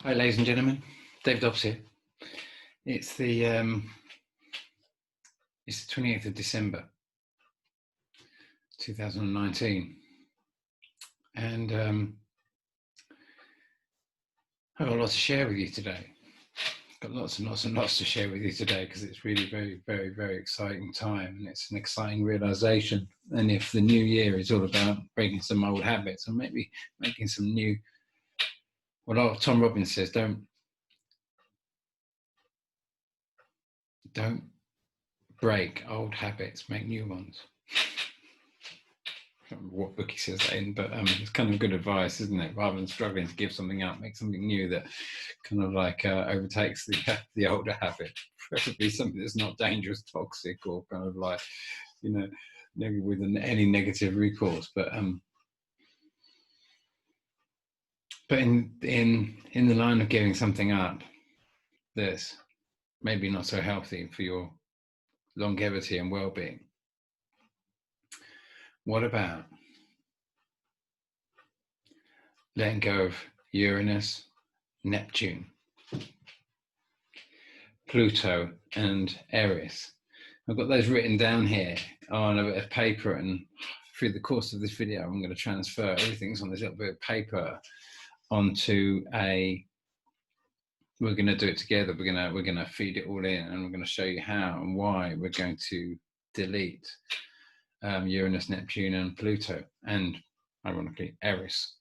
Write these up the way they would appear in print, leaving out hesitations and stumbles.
Hi, ladies and gentlemen. Dave Dobbs here. It's the 28th of December, 2019, and I've got lots to share with you today. Got lots and lots and lots to share with you today because it's really very, very, very exciting time, and it's an exciting realization. And if the new year is all about breaking some old habits and maybe making some new, well, Tom Robbins says, don't break old habits, make new ones. I can't remember what book he says that in, but it's kind of good advice, isn't it? Rather than struggling to give something up, make something new that kind of like overtakes the older habit. Preferably something that's not dangerous, toxic, or kind of like, you know, maybe with any negative recourse. But in the line of giving something up that's maybe not so healthy for your longevity and well-being, what about letting go of Uranus, Neptune, Pluto and Eris? I've got those written down here on a bit of paper, and through the course of this video I'm going to transfer everything's on this little bit of paper onto we're going to do it together. We're going to feed it all in, and we're going to show you how and why we're going to delete Uranus, Neptune and Pluto, and ironically Eris,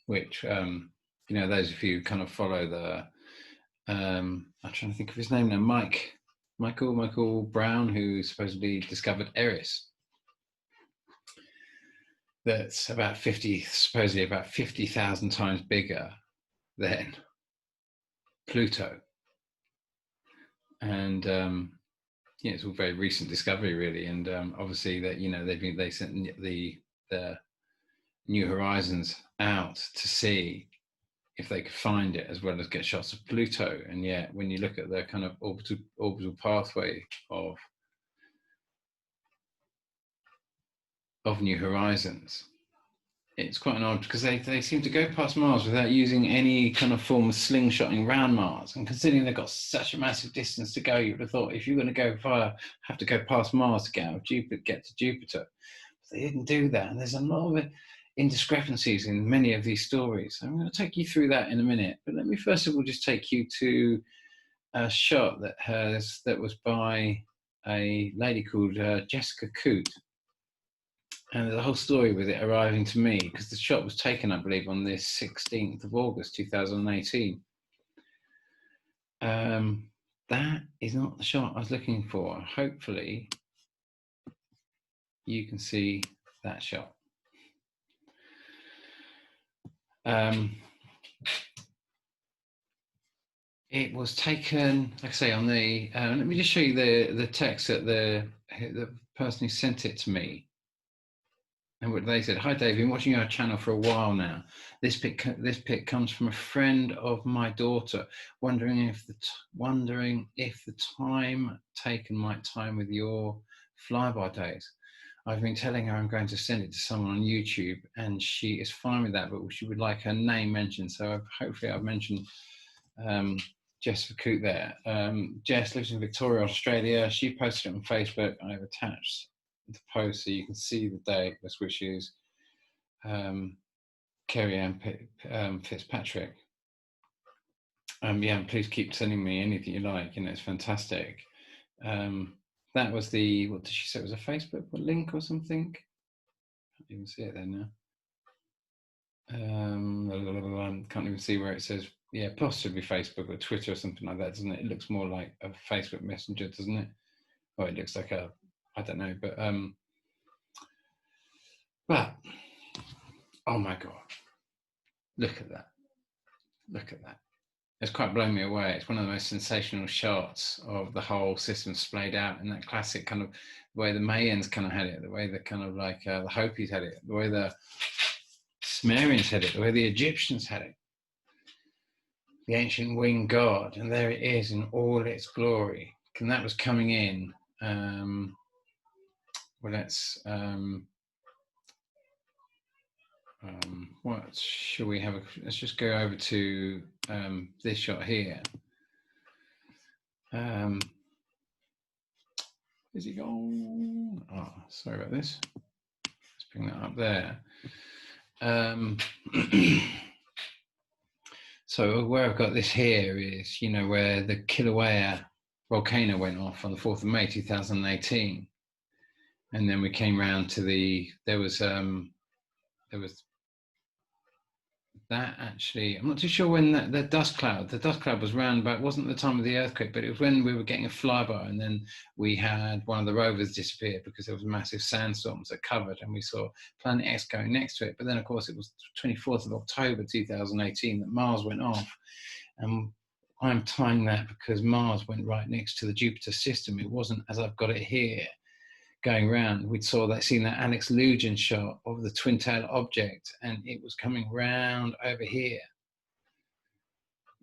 which those of you who kind of follow the I'm trying to think of his name now, Michael Brown, who supposedly discovered Eris. That's supposedly about 50,000 times bigger than Pluto. And it's all very recent discovery, really. And obviously that they sent the New Horizons out to see if they could find it, as well as get shots of Pluto. And yet, when you look at the kind of orbital pathway of New Horizons, it's quite an odd, because they seem to go past Mars without using any kind of form of slingshotting around Mars. And considering they've got such a massive distance to go, you would have thought if you're going to go far, have to go past Mars to get to Jupiter. But they didn't do that, and there's a lot of indiscrepancies in many of these stories. I'm going to take you through that in a minute, but let me first of all just take you to a shot that was by a lady called Jessica Coote. And there's a whole story with it arriving to me, because the shot was taken, I believe, on the 16th of August, 2018. That is not the shot I was looking for. Hopefully, you can see that shot. It was taken, like I say, on the. Let me just show you the text that the person who sent it to me. And what they said: "Hi Dave, I've been watching your channel for a while now. This pic comes from a friend of my daughter, wondering if the time taken might time with your flyby days. I've been telling her I'm going to send it to someone on YouTube, and she is fine with that, but she would like her name mentioned. So hopefully I've mentioned Jessica Coote there. Jess lives in Victoria, Australia. She posted it on Facebook. I've attached the post so you can see the date. Best wishes, Kerry Ann Fitzpatrick. Yeah, please keep sending me anything you like. It's fantastic. That was what did she say? It was a Facebook link or something? Can't even see it there now. Can't even see where it says. Yeah, possibly Facebook or Twitter or something like that, doesn't it? It looks more like a Facebook Messenger, doesn't it? Or it looks like I don't know, but oh my God, look at that. Look at that. It's quite blown me away. It's one of the most sensational shots of the whole system splayed out in that classic kind of way the Mayans kind of had it, the way the kind of like the Hopis had it, the way the Sumerians had it, the way the Egyptians had it. The ancient winged god, and there it is in all its glory. And that was coming in. Well, let's what should we have? Let's just go over to this shot here. Is it gone? Oh, sorry about this. Let's bring that up there. So where I've got this here is, you know, where the Kilauea volcano went off on the 4th of May 2018, and then we came round to there was that actually, I'm not too sure when the dust cloud was round about, wasn't the time of the earthquake, but it was when we were getting a flyby, and then we had one of the rovers disappear because there was massive sandstorms that covered, and we saw Planet X going next to it. But then of course it was 24th of October 2018 that Mars went off, and I'm tying that because Mars went right next to the Jupiter system. It wasn't, as I've got it here, going around. We'd seen that Alex Lujan shot of the twin tail object, and it was coming round over here.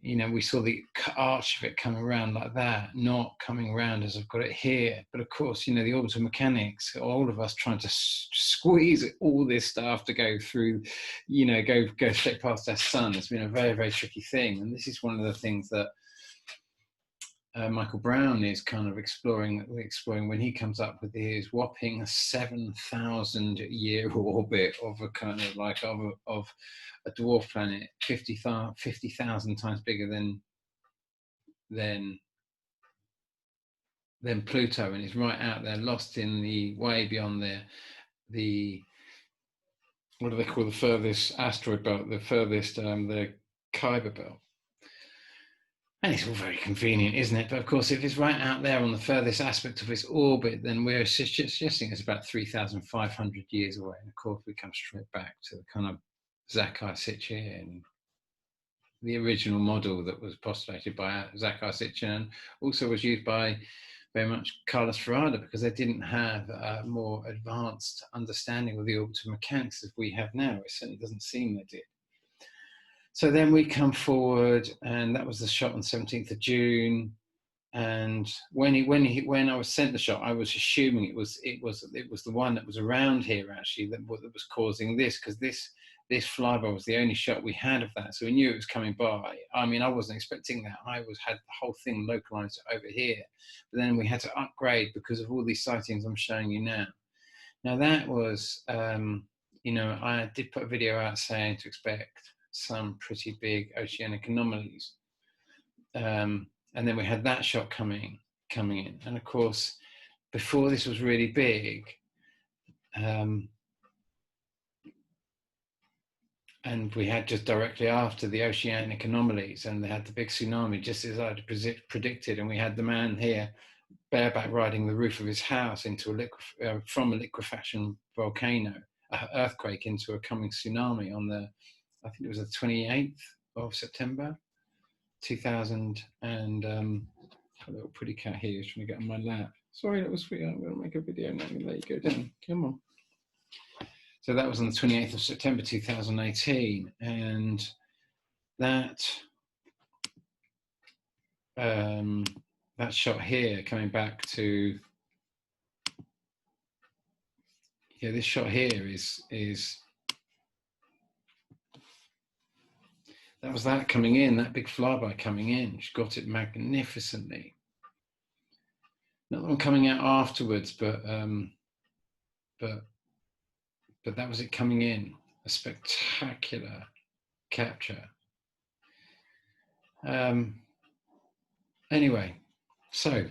You know, we saw the arch of it coming around like that, not coming around as I've got it here. But of course, you know, the orbital mechanics, all of us trying to squeeze all this stuff to go through, you know, go straight past our sun. It's been a very, very tricky thing. And this is one of the things that Michael Brown is kind of exploring when he comes up with his whopping 7,000-year orbit of a kind of like of a dwarf planet, 50,000 times bigger than Pluto, and it's right out there, lost in the way beyond the what do they call the furthest asteroid belt, the furthest the Kuiper belt. And it's all very convenient, isn't it? But of course, if it's right out there on the furthest aspect of its orbit, then we're suggesting it's about 3,500 years away. And of course, we come straight back to the kind of Zakai-Sitchin, the original model that was postulated by Zakai-Sitchin, and also was used by very much Carlos Ferrada, because they didn't have a more advanced understanding of the orbital mechanics as we have now. It certainly doesn't seem they did. So then we come forward, and that was the shot on 17th of June. And when I was sent the shot, I was assuming it was the one that was around here actually that was causing this, because this flyby was the only shot we had of that. So we knew it was coming by. I mean, I wasn't expecting that. I had the whole thing localized over here, but then we had to upgrade because of all these sightings I'm showing you now. Now that was, you know, I did put a video out saying to expect some pretty big oceanic anomalies, and then we had that shot coming in, and of course before this was really big, and we had just directly after the oceanic anomalies, and they had the big tsunami just as I had predicted, and we had the man here bareback riding the roof of his house into from a liquefaction volcano, earthquake, into a coming tsunami on the, I think it was the 28th of September, 2000, and a little pretty cat here is trying to get on my lap. Sorry, little sweetheart, I'm going to make a video now. I'm going to let you go down. Come on. So that was on the 28th of September 2018, and that that shot here, coming back to, yeah, this shot here is that was that coming in, that big flyby coming in. She got it magnificently. Not the one coming out afterwards, but that was it coming in. A spectacular capture. Anyway, so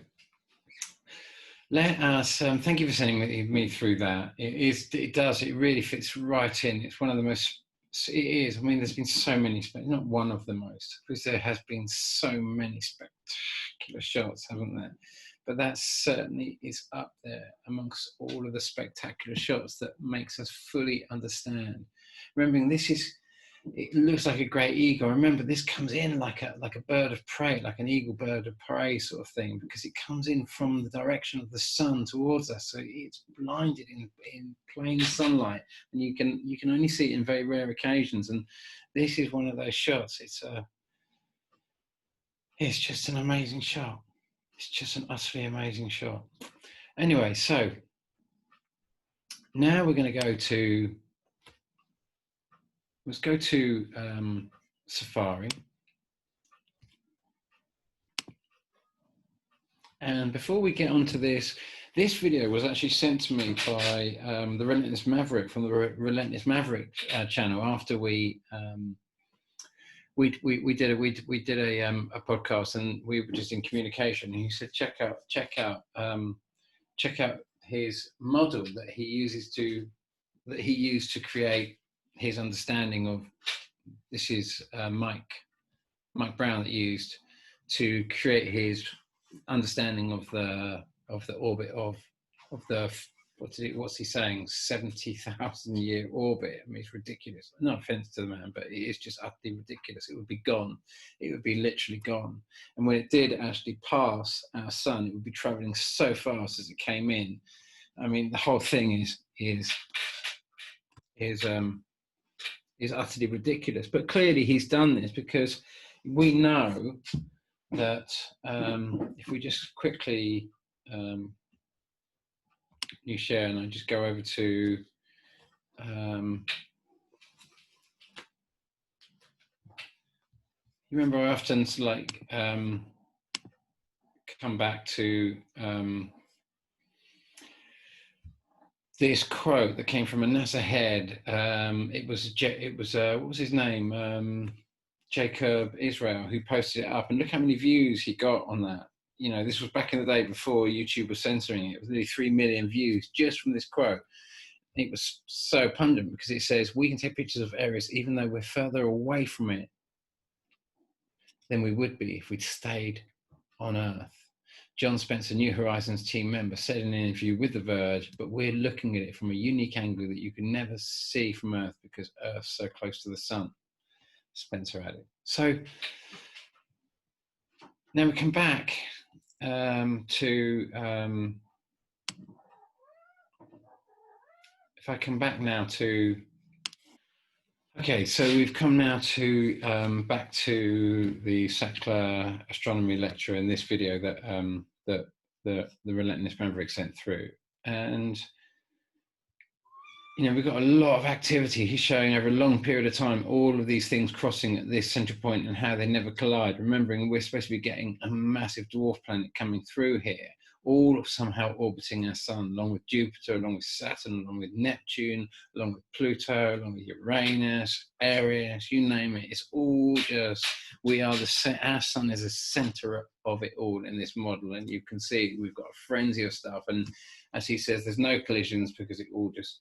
let us, thank you for sending me through that. It really fits right in. It's one of the most, it is, I mean, there's been so many, not one of the most, because there has been so many spectacular shots, haven't there? But that certainly is up there amongst all of the spectacular shots that makes us fully understand. Remembering it looks like a great eagle. Remember, this comes in like a bird of prey, like an eagle bird of prey sort of thing, because it comes in from the direction of the sun towards us. So it's blinded in plain sunlight, and you can only see it in very rare occasions. And this is one of those shots. It's just an amazing shot. It's just an utterly amazing shot. Anyway, so now we're going to go to Let's go to Safari. And before we get onto this, this video was actually sent to me by the Relentless Maverick from the Relentless Maverick channel after we did a podcast, and we were just in communication. And he said, check out his model that he used to create his understanding of. This is Mike Brown that used to create his understanding of the orbit of the what's he saying, 70,000 year orbit. I mean, it's ridiculous. No offense to the man, but it is just utterly ridiculous. It would be gone. It would be literally gone. And when it did actually pass our sun, it would be traveling so fast as it came in. I mean, the whole thing is utterly ridiculous. But clearly he's done this because we know that if we just quickly new share, and I just go over to you remember I often like come back to this quote that came from a NASA head. It was what was his name? Jacob Israel, who posted it up, and look how many views he got on that. You know, this was back in the day before YouTube was censoring it. It was nearly 3 million views just from this quote. It was so pungent because it says, we can take pictures of Eris even though we're further away from it than we would be if we'd stayed on Earth. John Spencer, New Horizons team member, said in an interview with The Verge, but we're looking at it from a unique angle that you can never see from Earth because Earth's so close to the sun, Spencer added. So now we come back to, if I come back now to, okay, so we've come now to back to the Sackler astronomy lecture in this video that that the Relentless Maverick sent through, and you know, we've got a lot of activity. He's showing over a long period of time all of these things crossing at this center point and how they never collide. Remembering we're supposed to be getting a massive dwarf planet coming through here, all somehow orbiting our sun, along with Jupiter, along with Saturn, along with Neptune, along with Pluto, along with Uranus, Eris, you name it. It's all just, our sun is the center of it all in this model. And you can see we've got a frenzy of stuff. And as he says, there's no collisions because it all just,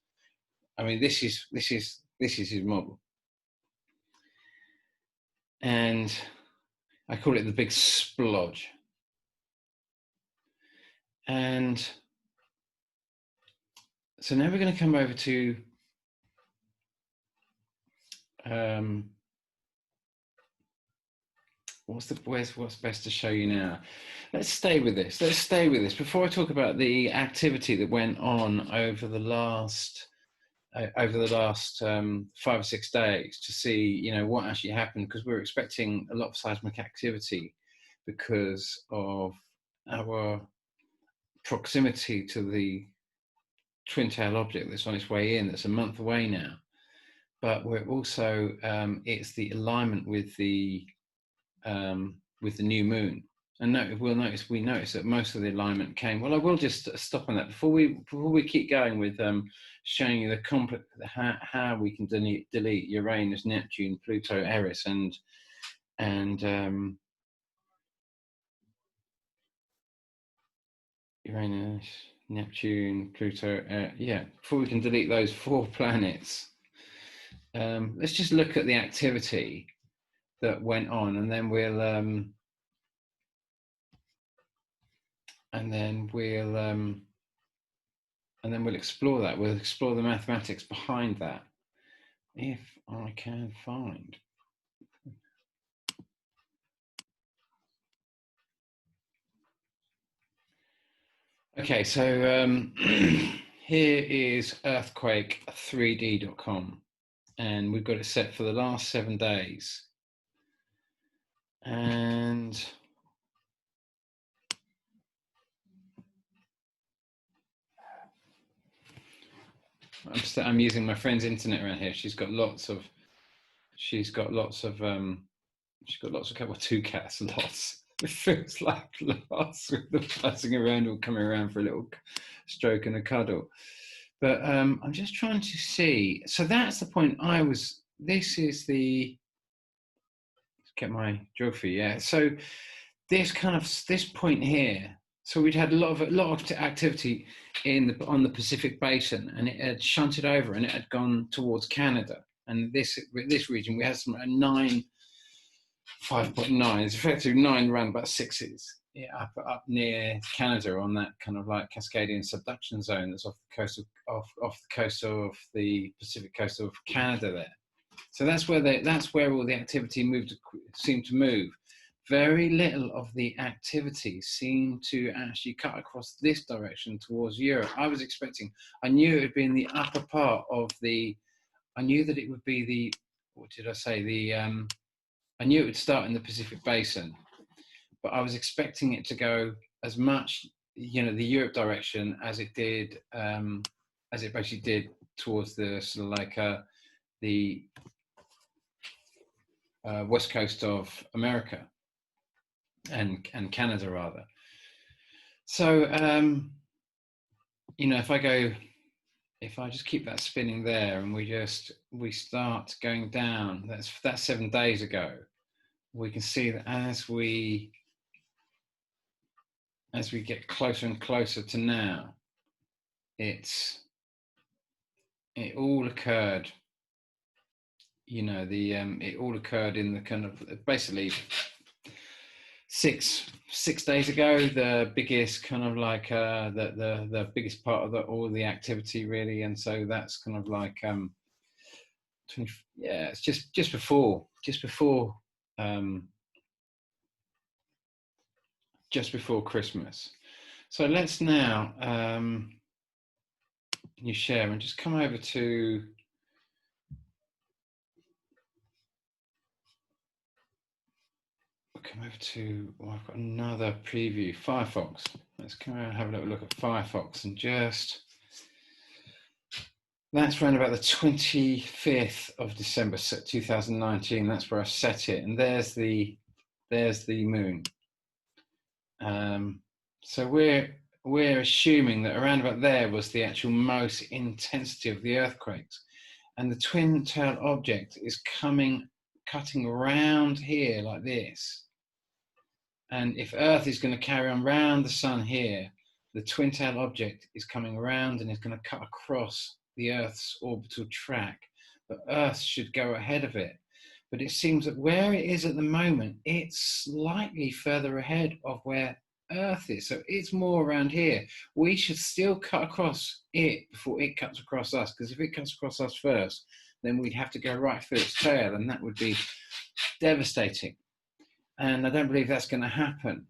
I mean, this is his model, and I call it the big splodge. And so now we're going to come over to what's best to show you now. Let's stay with this. Before I talk about the activity that went on over the last 5 or 6 days to see, you know, what actually happened, because we're expecting a lot of seismic activity because of our proximity to the twin tail object that's on its way in, that's a month away now. But we're also it's the alignment with the new moon. And we notice that most of the alignment came. Well, I will just stop on that before we keep going with showing you how we can delete Uranus, Neptune, Pluto, Eris, and Uranus, Neptune, Pluto. Before we can delete those 4 planets, let's just look at the activity that went on, and then we'll explore that. We'll explore the mathematics behind that, if I can find. Okay, so here is earthquake3d.com, and we've got it set for the last 7 days. And I'm using my friend's internet around here. She's got lots of she's got lots of a couple of two cats, lots. It feels like lots with them buzzing around or coming around for a little stroke and a cuddle. But I'm just trying to see. So that's the point I was. This is the. Get my geography. Yeah. So this point here. So we'd had a lot of activity on the Pacific Basin, and it had shunted over, and it had gone towards Canada. And this region, we had some 5.9. It's effectively 9 round about 6s. Yeah, up near Canada on that kind of like Cascadian subduction zone that's off the coast of the Pacific coast of Canada there. So that's where all the activity seemed to move. Very little of the activity seemed to actually cut across this direction towards Europe. I knew it would be in the upper part of I knew that it would be I knew it would start in the Pacific Basin, but I was expecting it to go as much, the Europe direction as it basically did towards the sort of like the west coast of America and Canada rather. So if I just keep that spinning there and we start going down, that's 7 days ago. We can see that as we get closer and closer to now, it all occurred. It all occurred in the kind of basically 6 days ago. The biggest kind of like the biggest part of all the activity really, and so that's kind of like it's just before Christmas. So let's now you share and just come over to I've got another preview, Firefox. Let's come around and have a little look at Firefox and that's around about the 25th of December 2019. That's where I set it, and there's the moon. So we're assuming that around about there was the actual most intensity of the earthquakes, and the twin tail object is cutting around here like this. And if Earth is going to carry on round the sun here, the twin tail object is coming around and is going to cut across the Earth's orbital track, but Earth should go ahead of it. But it seems that where it is at the moment, it's slightly further ahead of where Earth is. So it's more around here. We should still cut across it before it cuts across us, because if it cuts across us first, then we'd have to go right through its tail, and that would be devastating. And I don't believe that's going to happen.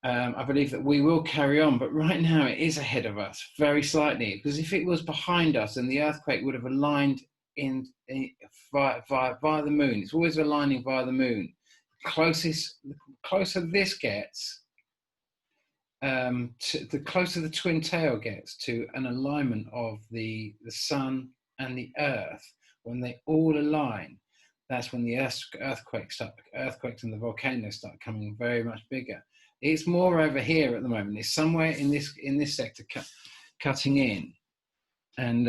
I believe that we will carry on, but right now it is ahead of us very slightly, because if it was behind us, then the earthquake would have aligned via the moon. It's always aligning via the moon. The closer this gets, the closer the twin tail gets to an alignment of the sun and the Earth, when they all align, that's when the earthquakes and the volcanoes start coming very much bigger. It's more over here at the moment. It's somewhere in this sector cutting in and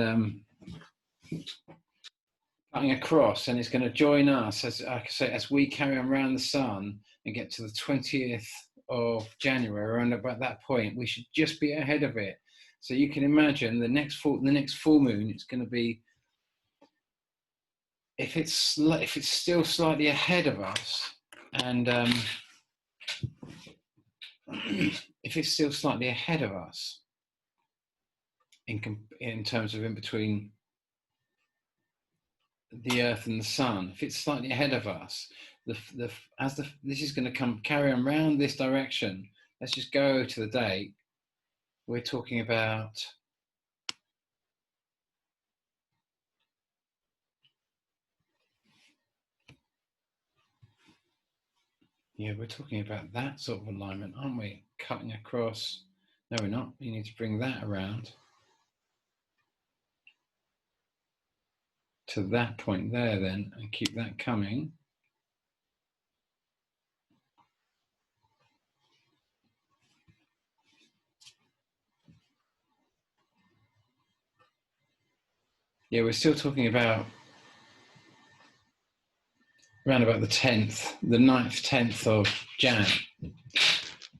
cutting across, and it's going to join us as we carry on around the sun and get to the 20th of January. Around about that point, we should just be ahead of it. So you can imagine the next full moon. It's going to be, if it's still slightly ahead of us, and if it's still slightly ahead of us in terms of in between the Earth and the Sun, if it's slightly ahead of us, this is going to carry on round this direction. Let's just go to the date. We're talking about we're talking about that sort of alignment, aren't we? Cutting across. No, we're not. You need to bring that around to that point there then and keep that coming. Yeah, we're still talking about around about the 10th, the 9th, 10th of Jan,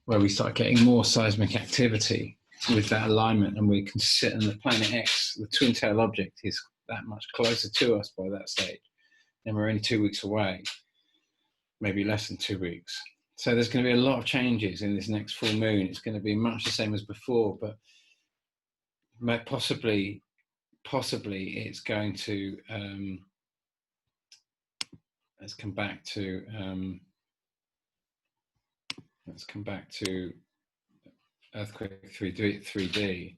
where we start getting more seismic activity with that alignment, and we can sit on the planet X, the twin tail object is that much closer to us by that stage. And we're only 2 weeks away, maybe less than 2 weeks. So there's going to be a lot of changes in this next full moon. It's going to be much the same as before, but possibly it's going to let's come back to earthquake 3D.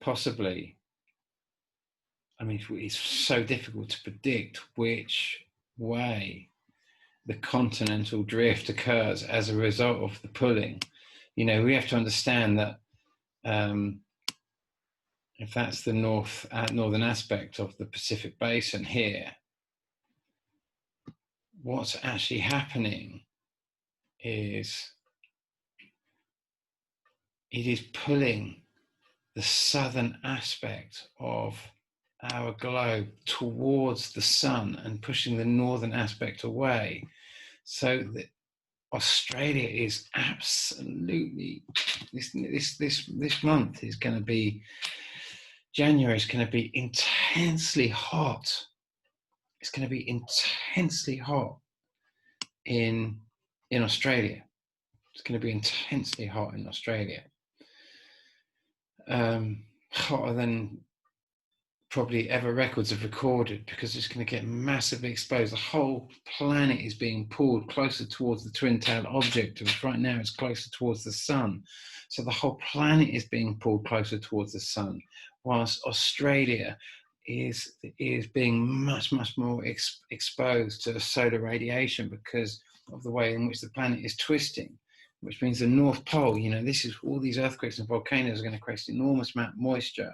Possibly, I mean, it's so difficult to predict which way the continental drift occurs as a result of the pulling. You know, we have to understand that if that's the northern aspect of the Pacific Basin here, what's actually happening is it is pulling the southern aspect of our globe towards the sun and pushing the northern aspect away. So that Australia is absolutely, this month is going to be, January is going to be intensely hot. It's going to be intensely hot in Australia. It's going to be intensely hot in Australia. Hotter than probably ever records have recorded, because it's going to get massively exposed. The whole planet is being pulled closer towards the twin tail object, which right now is closer towards the sun. So the whole planet is being pulled closer towards the sun, whilst Australia is being much more exposed to solar radiation because of the way in which the planet is twisting, which means the North Pole, you know, this is all these earthquakes and volcanoes are going to create enormous amount of moisture.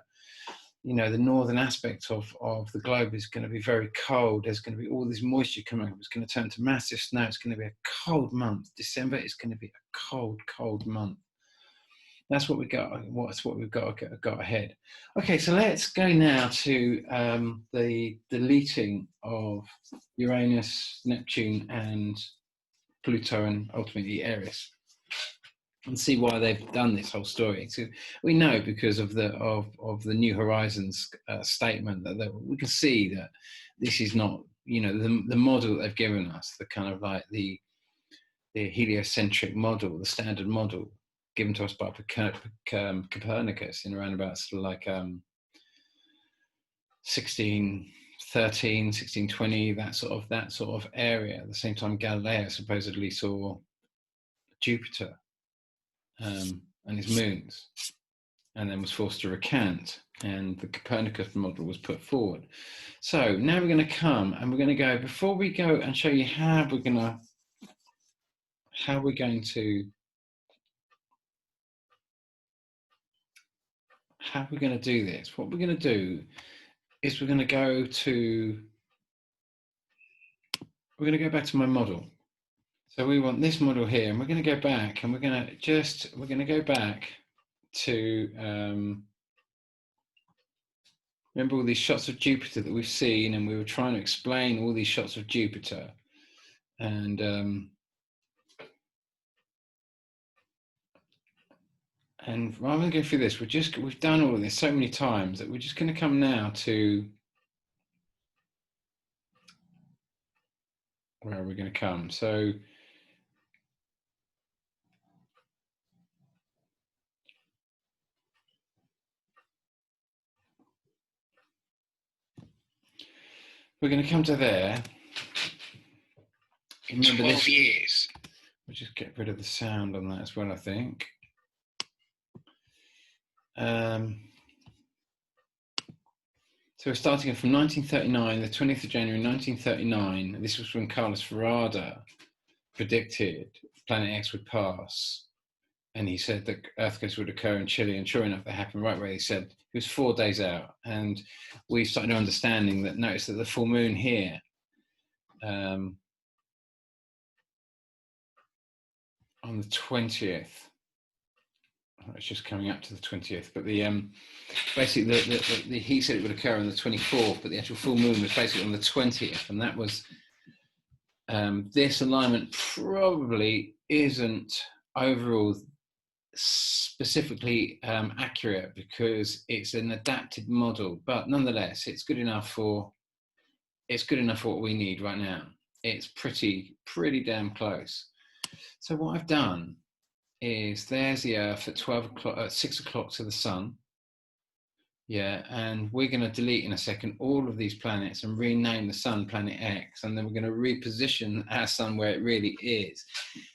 You know, the northern aspect of the globe is going to be very cold. There's going to be all this moisture coming up. It's going to turn to massive snow. It's going to be a cold month. December is going to be a cold month. That's what we got. What's what we've got ahead. Okay, so let's go now to the deleting of Uranus, Neptune, and Pluto, and ultimately Eris, and see why they've done this whole story. So we know because of the New Horizons statement that we can see that this is not, you know, the model that they've given us, the kind of like the heliocentric model, the standard model given to us by Copernicus in around about sort of like 1613, 1620, that sort of area. At the same time, Galileo supposedly saw Jupiter and his moons, and then was forced to recant, and the Copernicus model was put forward. So now we're going to come and we're going to go, before we go and show you how we're going to do this. What we're going to do is we're going to go back to my model. So we want this model here, and we're going to go back, and we're going to go back to remember all these shots of Jupiter that we've seen, and we were trying to explain all these shots of Jupiter, and rather than go through this, we've done all of this so many times that we're just going to come now to, where are we going to come? So we're going to come to there. Remember 12 years. We'll just get rid of the sound on that as well, I think. So we're starting from 1939, the 20th of January 1939. This was when Carlos Ferrada predicted Planet X would pass and he said that earthquakes would occur in Chile, and sure enough, they happened right where he said. It was 4 days out, and we started understanding that. Notice that the full moon here, on the 20th. It's just coming up to the 20th, but the basically he said it would occur on the 24th, but the actual full moon was basically on the 20th, and that was this alignment probably isn't overall specifically accurate because it's an adapted model, but nonetheless, it's good enough for what we need right now. It's pretty damn close. So what I've done is there's the Earth at 12 o'clock, at 6 o'clock to the Sun. Yeah, and we're going to delete in a second all of these planets and rename the Sun Planet X, and then we're going to reposition our Sun where it really is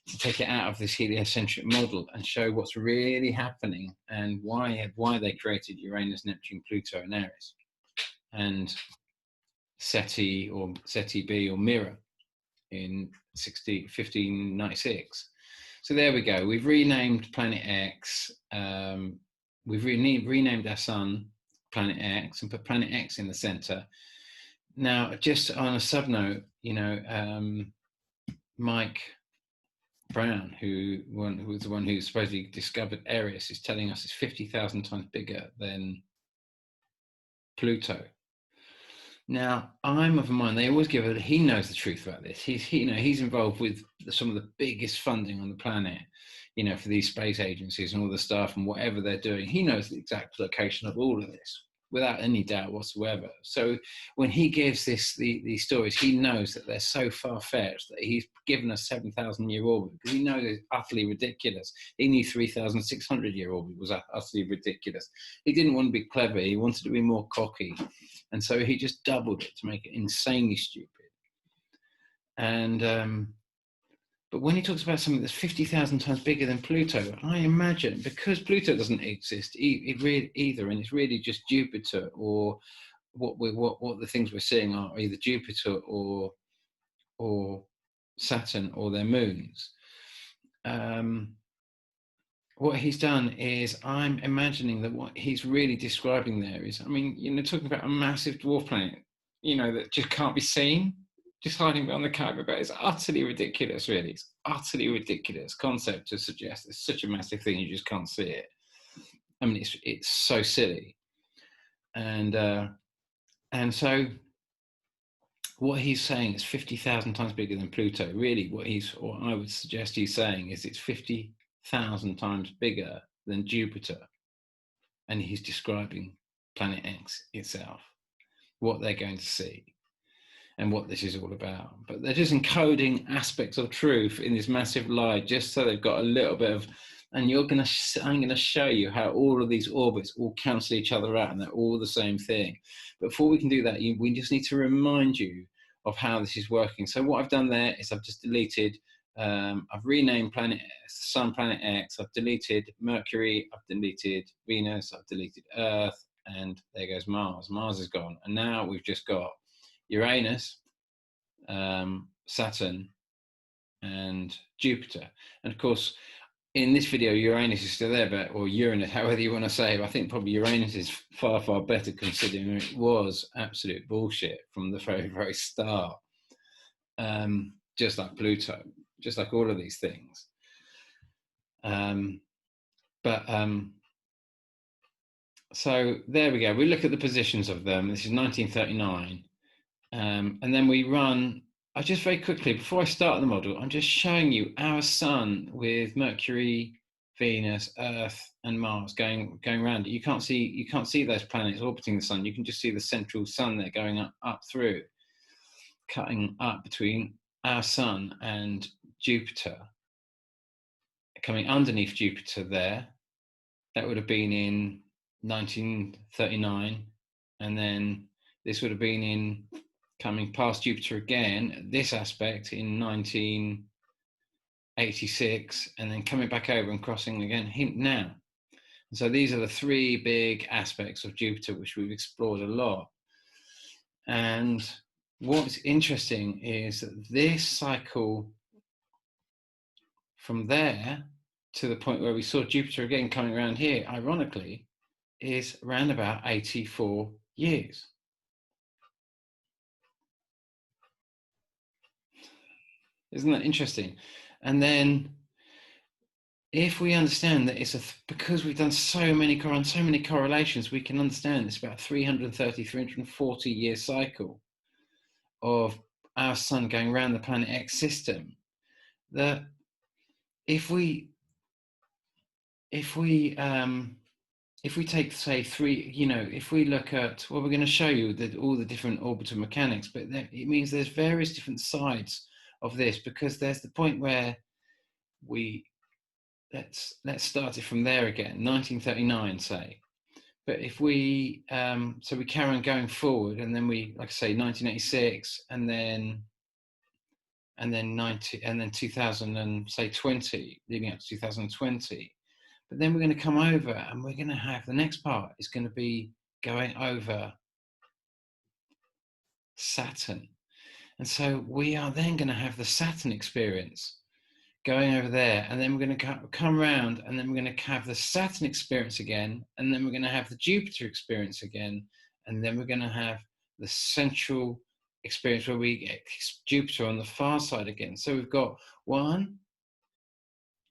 to take it out of this heliocentric model and show what's really happening and why they created Uranus, Neptune, Pluto, and Eris, and SETI B or Mirror in 1596. So there we go. We've renamed Planet X. We've renamed our Sun Planet X and put Planet X in the center. Now, just on a sub note, Mike Brown, who was the one who supposedly discovered Eris, is telling us it's 50,000 times bigger than Pluto. Now, I'm of a mind, they always give it, he knows the truth about this. He's involved with some of the biggest funding on the planet, for these space agencies and all the stuff and whatever they're doing. He knows the exact location of all of this without any doubt whatsoever. So when he gives these stories, he knows that they're so far-fetched that he's given us 7,000-year orbit because he knows it's utterly ridiculous. He knew 3,600-year orbit was utterly ridiculous. He didn't want to be clever. He wanted to be more cocky. And so he just doubled it to make it insanely stupid. And but when he talks about something that's 50,000 times bigger than Pluto, I imagine, because Pluto doesn't exist either, and it's really just Jupiter, or what the things we're seeing are either Jupiter or Saturn or their moons. What he's done is, I'm imagining that what he's really describing there is, talking about a massive dwarf planet, that just can't be seen, just hiding behind the cargo bay. It's utterly ridiculous, really. It's utterly ridiculous concept to suggest it's such a massive thing you just can't see it. It's so silly. And so what he's saying is 50,000 times bigger than Pluto. Really, what I would suggest he's saying is it's 50,000 times bigger than Jupiter. And he's describing Planet X itself, what they're going to see, and what this is all about. But they're just encoding aspects of truth in this massive lie, just so they've got a little bit of, and I'm going to show you how all of these orbits all cancel each other out and they're all the same thing. But before we can do that, we just need to remind you of how this is working. So what I've done there is I've just deleted, I've renamed Sun Planet X, I've deleted Mercury, I've deleted Venus, I've deleted Earth, and there goes Mars. Mars is gone. And now we've just got Uranus, Saturn, and Jupiter. And of course, in this video, Uranus is still there, or Uranus, however you want to say it. I think probably Uranus is far, far better, considering it was absolute bullshit from the very, very start. Just like Pluto, just like all of these things. So there we go. We look at the positions of them. This is 1939. And then we run, I just very quickly, before I start the model, I'm just showing you our Sun with Mercury, Venus, Earth, and Mars going around it. You can't see those planets orbiting the Sun. You can just see the central Sun there going up through, cutting up between our Sun and Jupiter, coming underneath Jupiter there. That would have been in 1939, and then this would have been coming past Jupiter again, this aspect in 1986, and then coming back over and crossing again now. And so these are the three big aspects of Jupiter which we've explored a lot. And what's interesting is that this cycle from there to the point where we saw Jupiter again coming around here, ironically, is around about 84 years. Isn't that interesting? And then if we understand that it's because we've done so many correlations, we can understand it's about 330, 340 year cycle of our sun going around the planet X system. That if we take, say, if we look at, well, we're going to show you all the different orbital mechanics, but it means there's various different sides of this, because there's the point where let's start it from there again, 1939, say. But if we, so we carry on going forward, and then we, like I say, 1986, and then 2000, and say 20, leading up to 2020. But then we're going to come over, and we're going to have the next part is going to be going over Saturn. And so we are then going to have the Saturn experience going over there, and then we're going to come around, and then we're going to have the Saturn experience again, and then we're going to have the Jupiter experience again, and then we're going to have the central experience where we get Jupiter on the far side again. So we've got 1,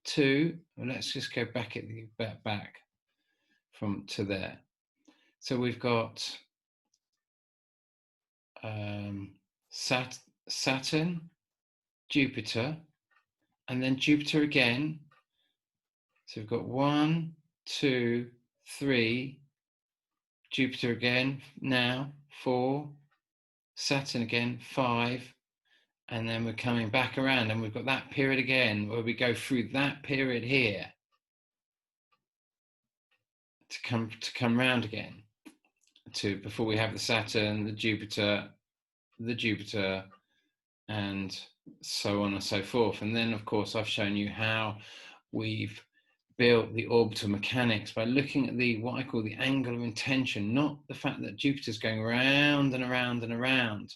2, well, let's just go back from to there. So we've got Saturn, Jupiter, and then Jupiter again. So we've got 1, 2, 3, Jupiter again, now 4, Saturn again, 5, and then we're coming back around, and we've got that period again where we go through that period here to come round again to before we have the Saturn, the Jupiter, and so on and so forth. And then, of course, I've shown you how we've built the orbital mechanics by looking at what I call the angle of intention, not the fact that Jupiter's going around and around and around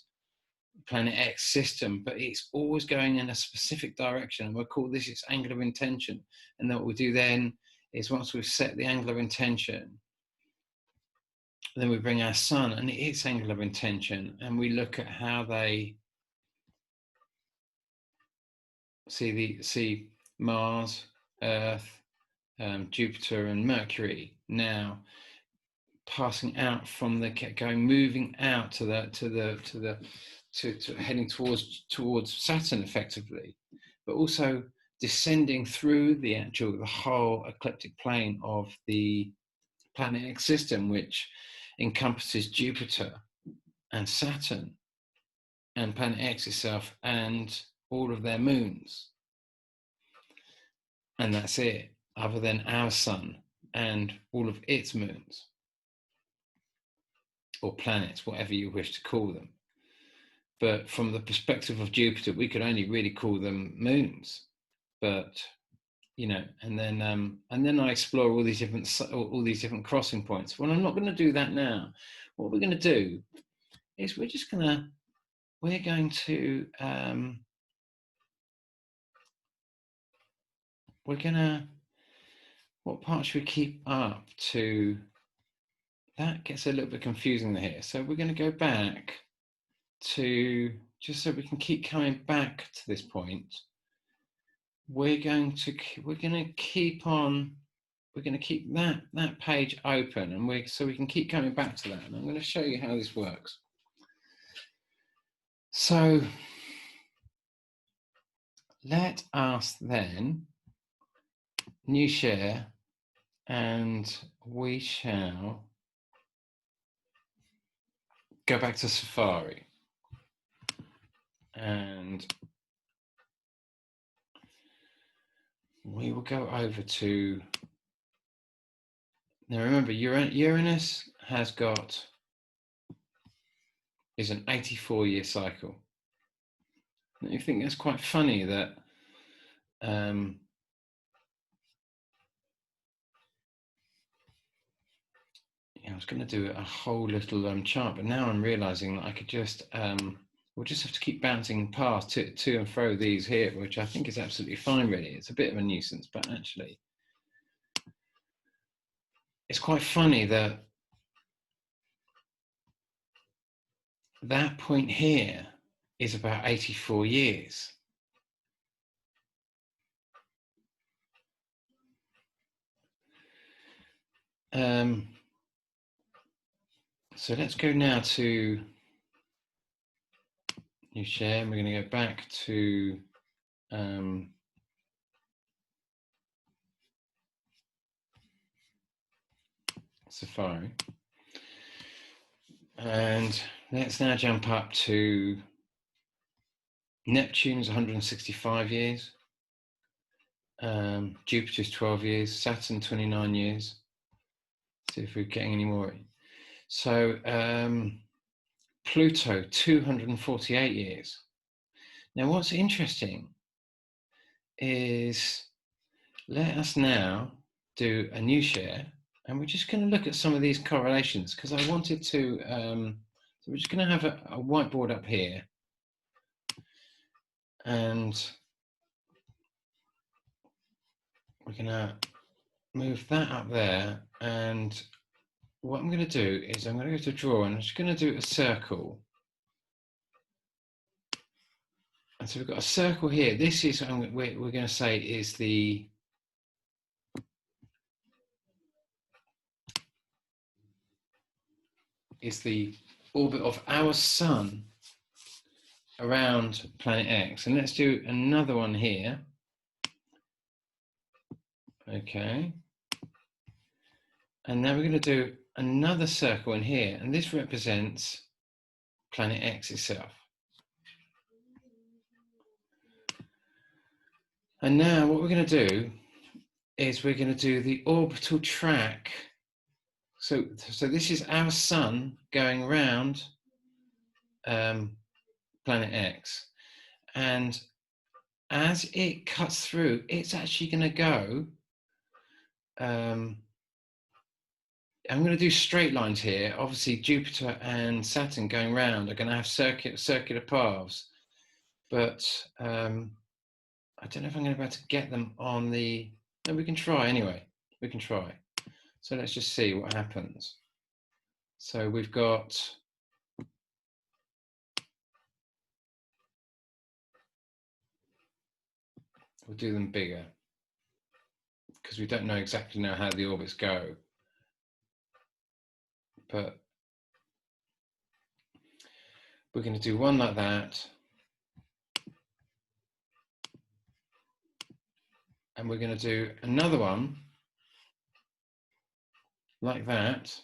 planet X system, but it's always going in a specific direction, and we'll call this its angle of intention. And then what we do then is, once we've set the angle of intention, then we bring our sun and its angle of intention, and we look at how they see Mars, Earth, Jupiter and Mercury now passing out from moving out to heading towards Saturn effectively, but also descending through the whole ecliptic plane of the planet X system, which encompasses Jupiter and Saturn and planet X itself and all of their moons. And that's it, other than our sun and all of its moons, or planets, whatever you wish to call them. But from the perspective of Jupiter, we could only really call them moons. But and then I explore all these different crossing points. Well, I'm not going to do that now. What we're going to do is what part should we keep up to? That gets a little bit confusing here. So we're going to go back to, just so we can keep coming back to this point. We're going to keep that page open, and so we can keep coming back to that. And I'm going to show you how this works. So let us then new share, and we shall go back to Safari, and we will go over to, now remember, Uranus is an 84-year cycle. And you think that's quite funny that I was going to do a whole little chart, but now I'm realizing that I could just we'll just have to keep bouncing past to and fro these here, which I think is absolutely fine, really. It's a bit of a nuisance, but actually, it's quite funny that that point here is about 84 years. So let's go now to new share, and we're going to go back to Safari. And let's now jump up to Neptune's 165 years, Jupiter's 12 years, Saturn 29 years. See if we're getting any more. So Pluto 248 years. Now what's interesting is, let us now do a new share, and we're just going to look at some of these correlations, because I wanted to, so we're just going to have a whiteboard up here, and we're going to move that up there, and what I'm going to do is I'm going to go to draw, and I'm just going to do a circle. And so we've got a circle here. This is, we're going to say, is the orbit of our sun around planet X. And let's do another one here. Okay. And now we're going to do another circle in here, and this represents planet X itself. And now what we're going to do is we're going to do the orbital track. So this is our sun going around planet X, and as it cuts through, it's actually going to go. I'm going to do straight lines here. Obviously, Jupiter and Saturn going round are going to have circular paths, but I don't know if I'm going to be able to get them on the. No, we can try anyway. We can try. So let's just see what happens. So we've got. We'll do them bigger, because we don't know exactly now how the orbits go. But we're going to do one like that. And we're going to do another one like that.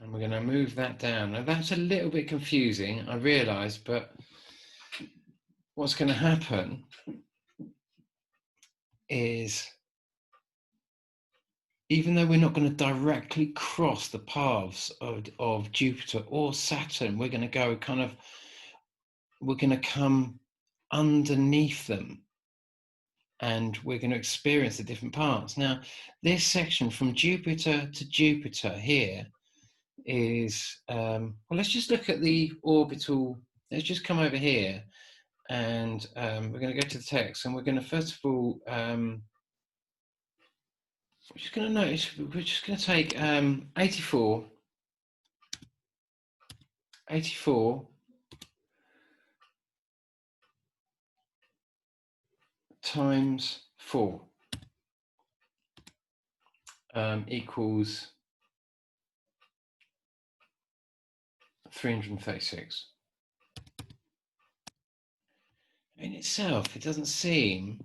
And we're going to move that down. Now that's a little bit confusing, I realise, but what's going to happen is, even though we're not going to directly cross the paths of Jupiter or Saturn, we're going to go kind of, we're going to come underneath them, and we're going to experience the different parts. Now, this section from Jupiter to Jupiter here is, well, let's just look at the orbital. Let's just come over here, and we're going to go to the text, and we're going to first of all, we're just going to notice, we're just going to take 84 times 4 equals 336. In itself, it doesn't seem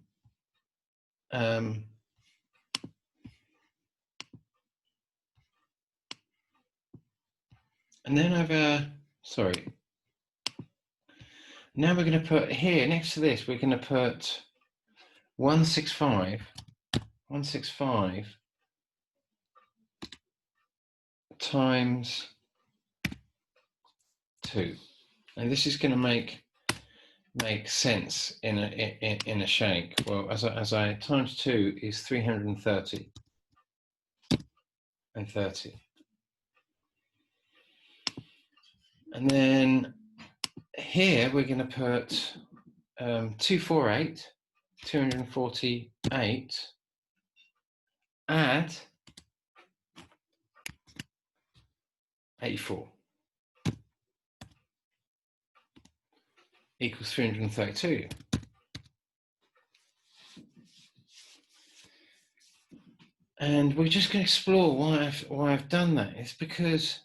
and then over, sorry, now we're going to put here next to this, we're going to put 165 times 2, and this is going to make sense in a shake. Well, as I times 2 is 330 and 30, and then here we're going to put 248, 248, add 84 equals 332. And we're just going to explore why I've done that. It's because,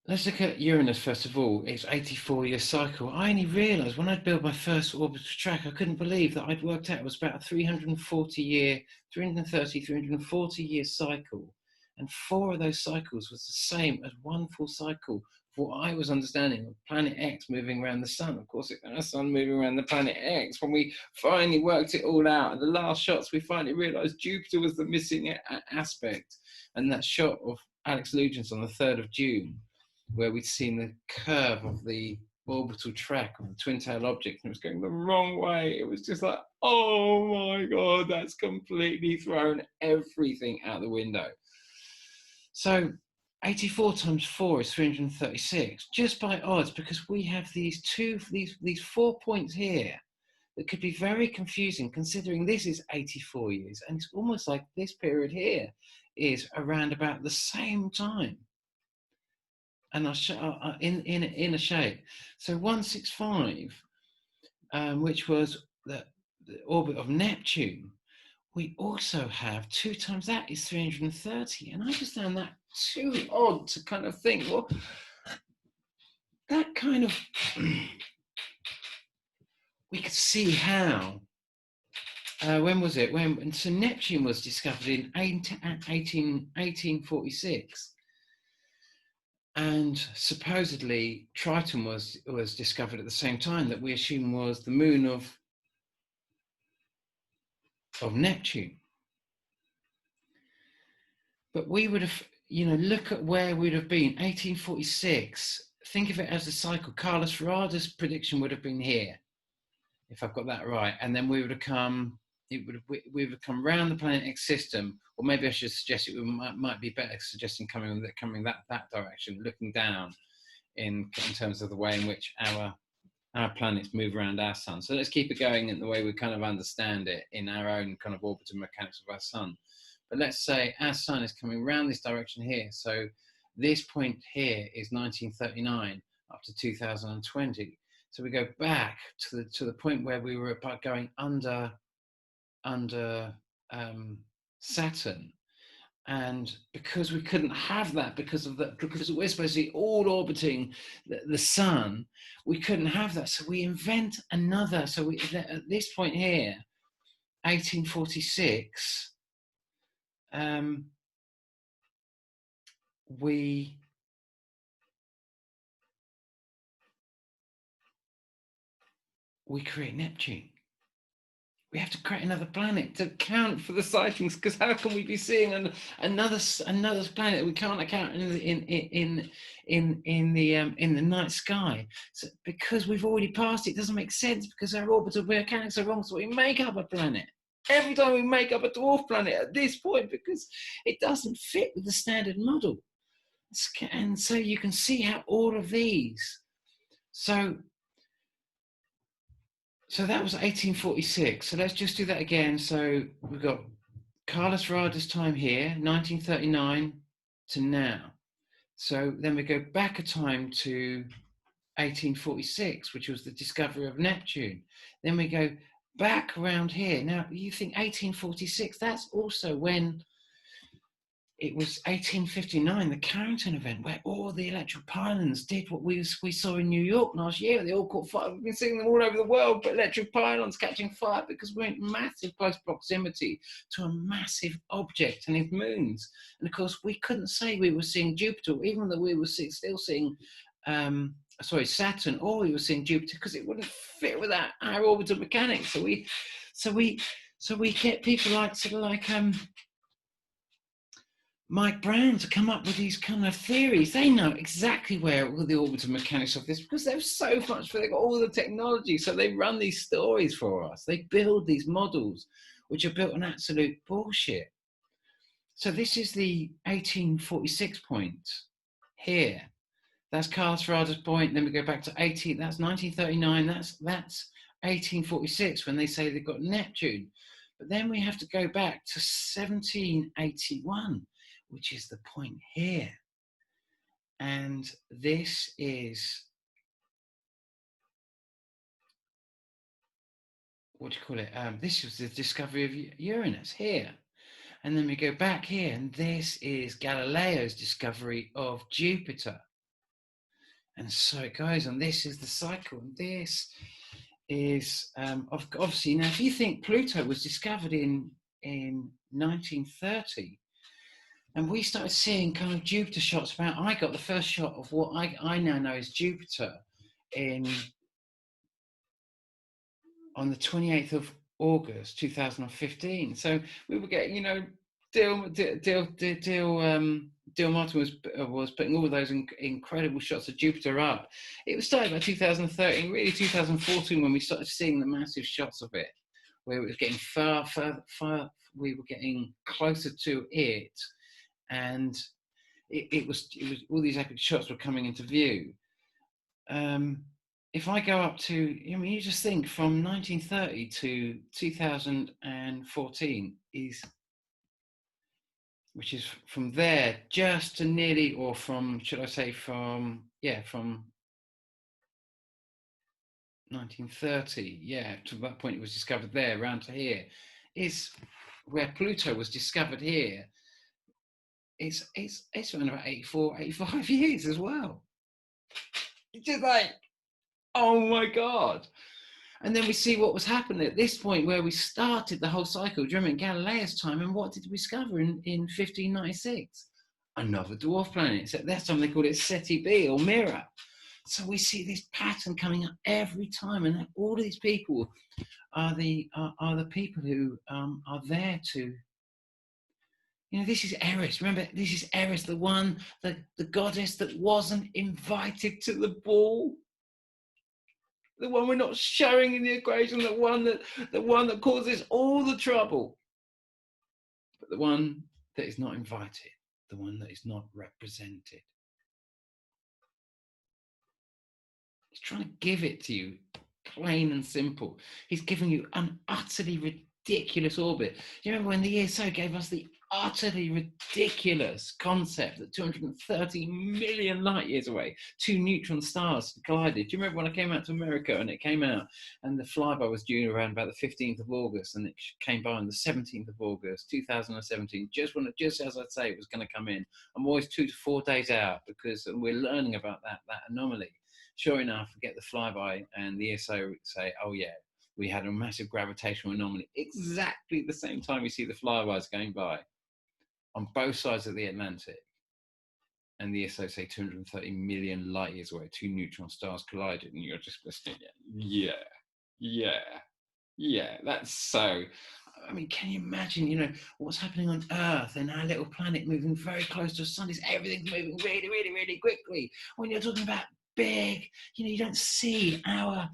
let's look at Uranus first of all. It's 84-year cycle. I only realised when I built my first orbital track, I couldn't believe that I'd worked out it was about a 340-year, 330, 340-year cycle. And 4 of those cycles was the same as one full cycle of what I was understanding of planet X moving around the sun. Of course, it's our sun moving around the planet X. When we finally worked it all out, at the last shots, we finally realised Jupiter was the missing aspect. And that shot of Alex Lugins on the 3rd of June, where we'd seen the curve of the orbital track of the twin-tail object, and it was going the wrong way. It was just like, oh my God, that's completely thrown everything out the window. So 84 times 4 is 336, just by odds, because we have these 4 points here that could be very confusing, considering this is 84 years, and it's almost like this period here is around about the same time. And I'll show in a shape. So 165, which was the orbit of Neptune, we also have 2 times that is 330. And I just found that too odd to kind of think, well, that kind of, we could see how, when was it? So Neptune was discovered in 1846. And supposedly Triton was discovered at the same time, that we assume was the moon of Neptune. But we would have, look at where we'd have been. 1846, think of it as a cycle. Carlos Ferrada's prediction would have been here, if I've got that right. And then we would have come, we would have come round the planet X system, or maybe I should suggest it might be better suggesting coming that direction, looking down in terms of the way in which our planets move around our sun. So let's keep it going in the way we kind of understand it in our own kind of orbital mechanics of our sun. But let's say our sun is coming around this direction here. So this point here is 1939 up to 2020. So we go back to the point where we were going under Saturn. And because we couldn't have that, because we're supposed to be all orbiting the sun, we couldn't have that. So we invent another. So at this point here, 1846, we create Neptune. We have to create another planet to account for the sightings, because how can we be seeing another planet that we can't account in the night sky? So because we've already passed it, doesn't make sense, because our orbital mechanics are wrong. So we make up a planet. Every time we make up a dwarf planet at this point, because it doesn't fit with the standard model. And so you can see how all of these. So that was 1846. So let's just do that again. So we've got Carlos Ferrada's time here, 1939 to now. So then we go back a time to 1846, which was the discovery of Neptune. Then we go back around here. Now you think 1846, that's also when it was 1859, the Carrington event, where all the electric pylons did what we saw in New York last year. They all caught fire. We've been seeing them all over the world, but electric pylons catching fire because we're in massive close proximity to a massive object and its moons. And of course, we couldn't say we were seeing Jupiter, even though we were still seeing Saturn, or we were seeing Jupiter, because it wouldn't fit with our orbital mechanics. So we get people like Mike Brown to come up with these kind of theories. They know exactly where all the orbital mechanics of this, because they've so much, they've got all the technology. So they run these stories for us. They build these models, which are built on absolute bullshit. So this is the 1846 point here. That's Carlsrada's point. Then we go back to 18. That's 1939. That's 1846 when they say they've got Neptune. But then we have to go back to 1781, which is the point here. And this is, what do you call it? This was the discovery of Uranus here. And then we go back here, and this is Galileo's discovery of Jupiter. And so it goes, and this is the cycle. And this is, obviously, now if you think Pluto was discovered in 1930, and we started seeing kind of Jupiter shots about, I got the first shot of what I now know is Jupiter on the 28th of August 2015. So we were getting, you know, Dale Martin was putting all those incredible shots of Jupiter up. It was started by 2013, really 2014, when we started seeing the massive shots of it, where it was getting far, we were getting closer to it, and it was all these epic shots were coming into view. If I go up to, I mean, you just think from 1930 to 2014 which is from there just to nearly, or from, should I say, from 1930, to that point it was discovered there, around to here, is where Pluto was discovered here. It's around about 85 years as well. It's just like, oh my God. And then we see what was happening at this point where we started the whole cycle. Do you remember in Galileo's time? And what did we discover in 1596? Another dwarf planet. Except that time they called it Ceti B, or Mirror. So we see this pattern coming up every time, and all these people are the people who are there to. You know, this is Eris. Remember, this is Eris, the goddess that wasn't invited to the ball. The one we're not showing in the equation, the one that causes all the trouble. But the one that is not invited, the one that is not represented. He's trying to give it to you, plain and simple. He's giving you an utterly ridiculous orbit. Do you remember when the ESO gave us the utterly ridiculous concept that 230 million light years away, two neutron stars collided? Do you remember when I came out to America and it came out and the flyby was due around about the 15th of August and it came by on the 17th of August 2017, just as I'd say it was going to come in? I'm always 2 to 4 days out because we're learning about that anomaly. Sure enough, we get the flyby and the ESO say, oh yeah, we had a massive gravitational anomaly exactly the same time we see the flybys going by on both sides of the Atlantic. And the ESO say 230 million light years away, two neutron stars collided, and you're just listening. Yeah, that's so. I mean, can you imagine, you know, what's happening on Earth and our little planet moving very close to the sun? Everything's moving really, really, really quickly. When you're talking about big, you know, you don't see our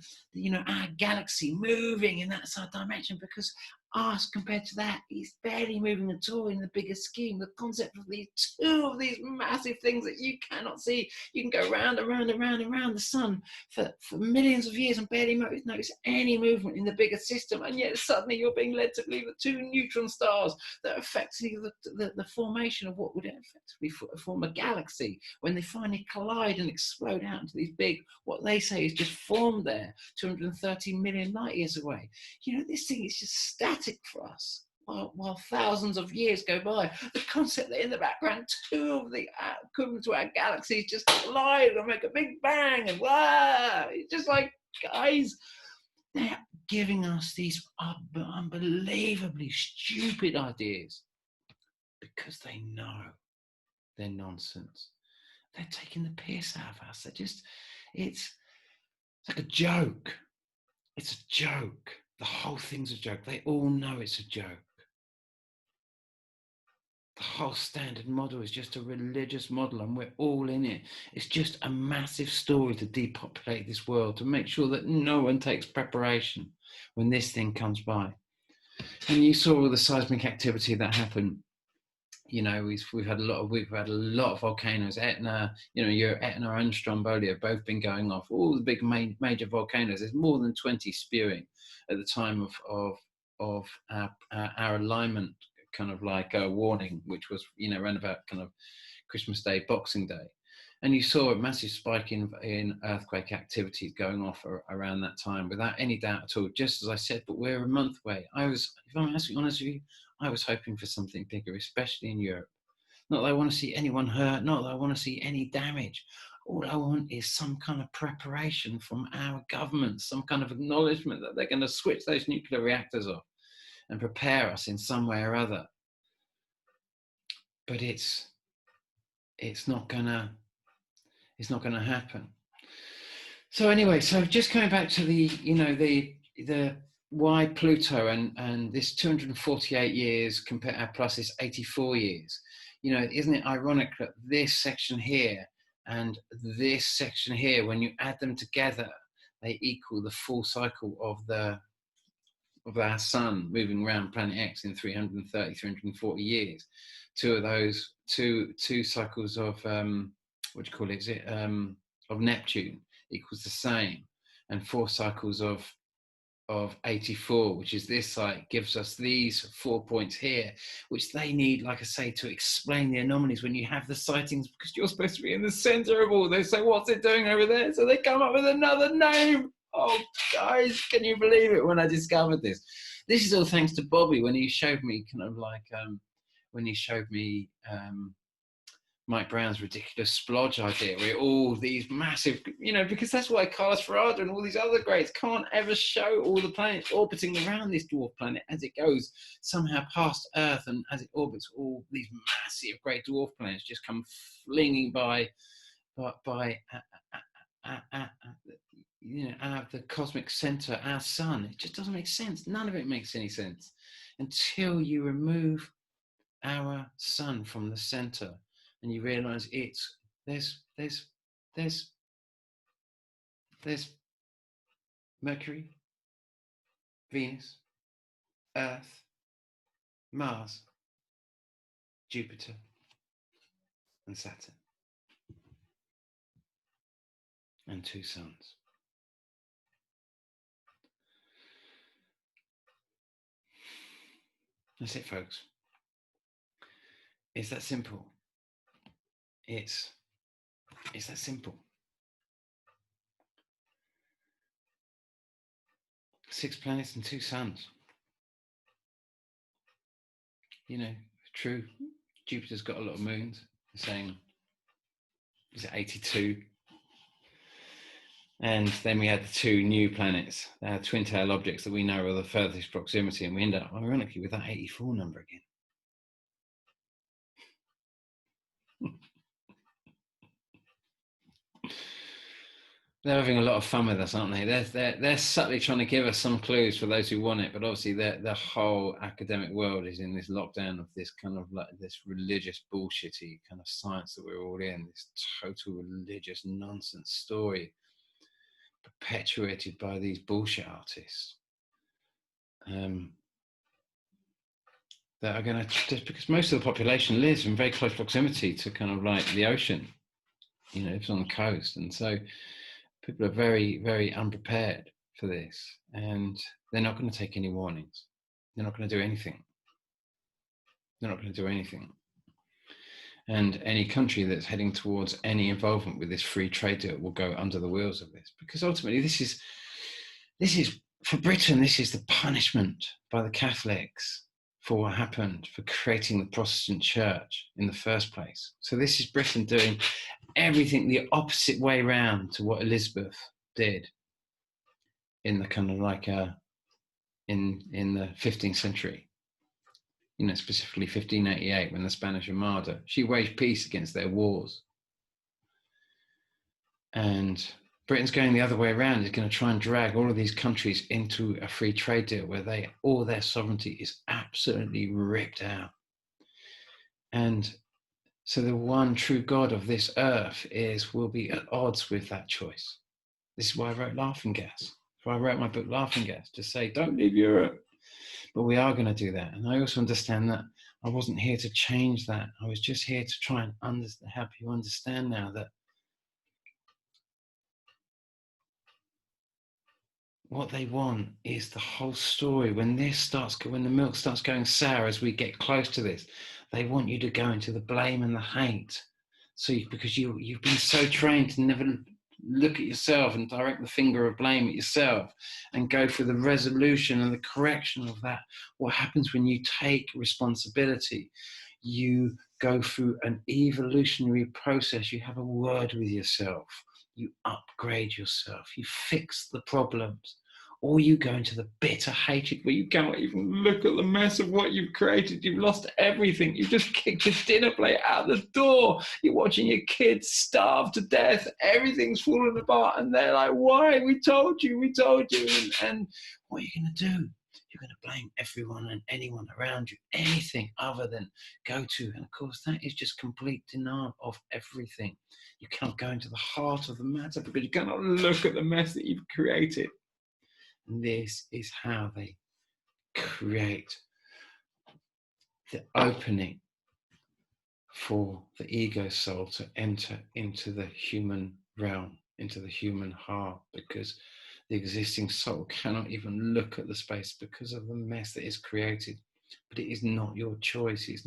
galaxy moving in that side dimension, because us compared to that is barely moving at all in the bigger scheme. The concept of these two of these massive things that you cannot see, you can go round and round and round and round the sun for millions of years and barely notice any movement in the bigger system, and yet suddenly you're being led to believe that two neutron stars that are effectively the formation of what would effectively form a galaxy, when they finally collide and explode out into these big, what they say is just formed there 230 million light years away. You know, this thing is just static for us while thousands of years go by. The concept that in the background two of the equivalent to our galaxies just collide and make a big bang, and wow, it's just like, guys, they're giving us these unbelievably stupid ideas because they know they're nonsense. They're taking the piss out of us. They're just, it's like a joke. It's a joke. The whole thing's a joke. They all know it's a joke. The whole standard model is just a religious model, and we're all in it. It's just a massive story to depopulate this world, to make sure that no one takes preparation when this thing comes by. And you saw all the seismic activity that happened we've had a lot of volcanoes. Etna, your Etna and Stromboli have both been going off. All the big major volcanoes. There's more than 20 spewing at the time of our alignment kind of like warning, which was around about kind of Christmas Day, Boxing Day. And you saw a massive spike in earthquake activity going off around that time, without any doubt at all. Just as I said, but we're a month away. If I'm honest with you, I was hoping for something bigger, especially in Europe. Not that I want to see anyone hurt, not that I want to see any damage. All I want is some kind of preparation from our government, some kind of acknowledgement that they're going to switch those nuclear reactors off and prepare us in some way or other. But it's not gonna happen. So anyway, so just coming back to the why Pluto and this 248 years compared plus this 84 years, isn't it ironic that this section here and this section here, when you add them together, they equal the full cycle of our sun moving around planet X in 340 years. Two of those, two cycles of of Neptune equals the same, and 4 cycles of 84, which is this site, gives us these 4 points here, which they need, like I say, to explain the anomalies when you have the sightings, because you're supposed to be in the center of all this. So what's it doing over there? So they come up with another name. Oh, guys, can you believe it? When I discovered this is all thanks to Bobby, when he showed me Mike Brown's ridiculous splodge idea, where all these massive, because that's why Carlos Ferrada and all these other greats can't ever show all the planets orbiting around this dwarf planet as it goes somehow past Earth, and as it orbits, all these massive great dwarf planets just come flinging by out of the cosmic center, our sun. It just doesn't make sense. None of it makes any sense until you remove our sun from the center and you realize there's Mercury, Venus, Earth, Mars, Jupiter, and Saturn, and 2 suns. That's it, folks. It's that simple. It's that simple. 6 planets and 2 suns. True. Jupiter's got a lot of moons. They're saying, is it 82? And then we had the 2 new planets, twin tail objects that we know are the furthest proximity, and we end up, ironically, with that 84 number again. They're having a lot of fun with us, aren't they? They're subtly trying to give us some clues for those who want it, but obviously the whole academic world is in this lockdown of this kind of like this religious bullshitty kind of science that we're all in, this total religious nonsense story perpetuated by these bullshit artists. That are going to, just because most of the population lives in very close proximity to kind of like the ocean, it's on the coast, and so people are very, very unprepared for this, and they're not going to take any warnings. They're not going to do anything. And any country that's heading towards any involvement with this free trade deal will go under the wheels of this, because ultimately this is for Britain. This is the punishment by the Catholics for what happened, for creating the Protestant church in the first place. So this is Britain doing everything the opposite way round to what Elizabeth did in the kind of like in the 15th century, specifically 1588, when the Spanish Armada, she waged peace against their wars. And Britain's going the other way around, is going to try and drag all of these countries into a free trade deal where all their sovereignty is absolutely ripped out. And so the one true God of this earth will be at odds with that choice. This is why I wrote Laughing Gas. That's why I wrote my book Laughing Gas, to say, don't leave Europe. But we are going to do that. And I also understand that I wasn't here to change that. I was just here to try and help you understand now that what they want is the whole story. When the milk starts going sour as we get close to this, they want you to go into the blame and the hate. So because you've been so trained to never look at yourself and direct the finger of blame at yourself and go for the resolution and the correction of that. What happens when you take responsibility? You go through an evolutionary process. You have a word with yourself. You upgrade yourself. You fix the problems. Or you go into the bitter hatred where you can't even look at the mess of what you've created. You've lost everything. You've just kicked your dinner plate out the door. You're watching your kids starve to death. Everything's falling apart. And they're like, why? We told you. And what are you going to do? You're going to blame everyone and anyone around you, anything other than go to. And of course, that is just complete denial of everything. You can't go into the heart of the matter because you cannot look at the mess that you've created. And this is how they create the opening for the ego soul to enter into the human realm, into the human heart, because the existing soul cannot even look at the space because of the mess that is created. But it is not your choice. It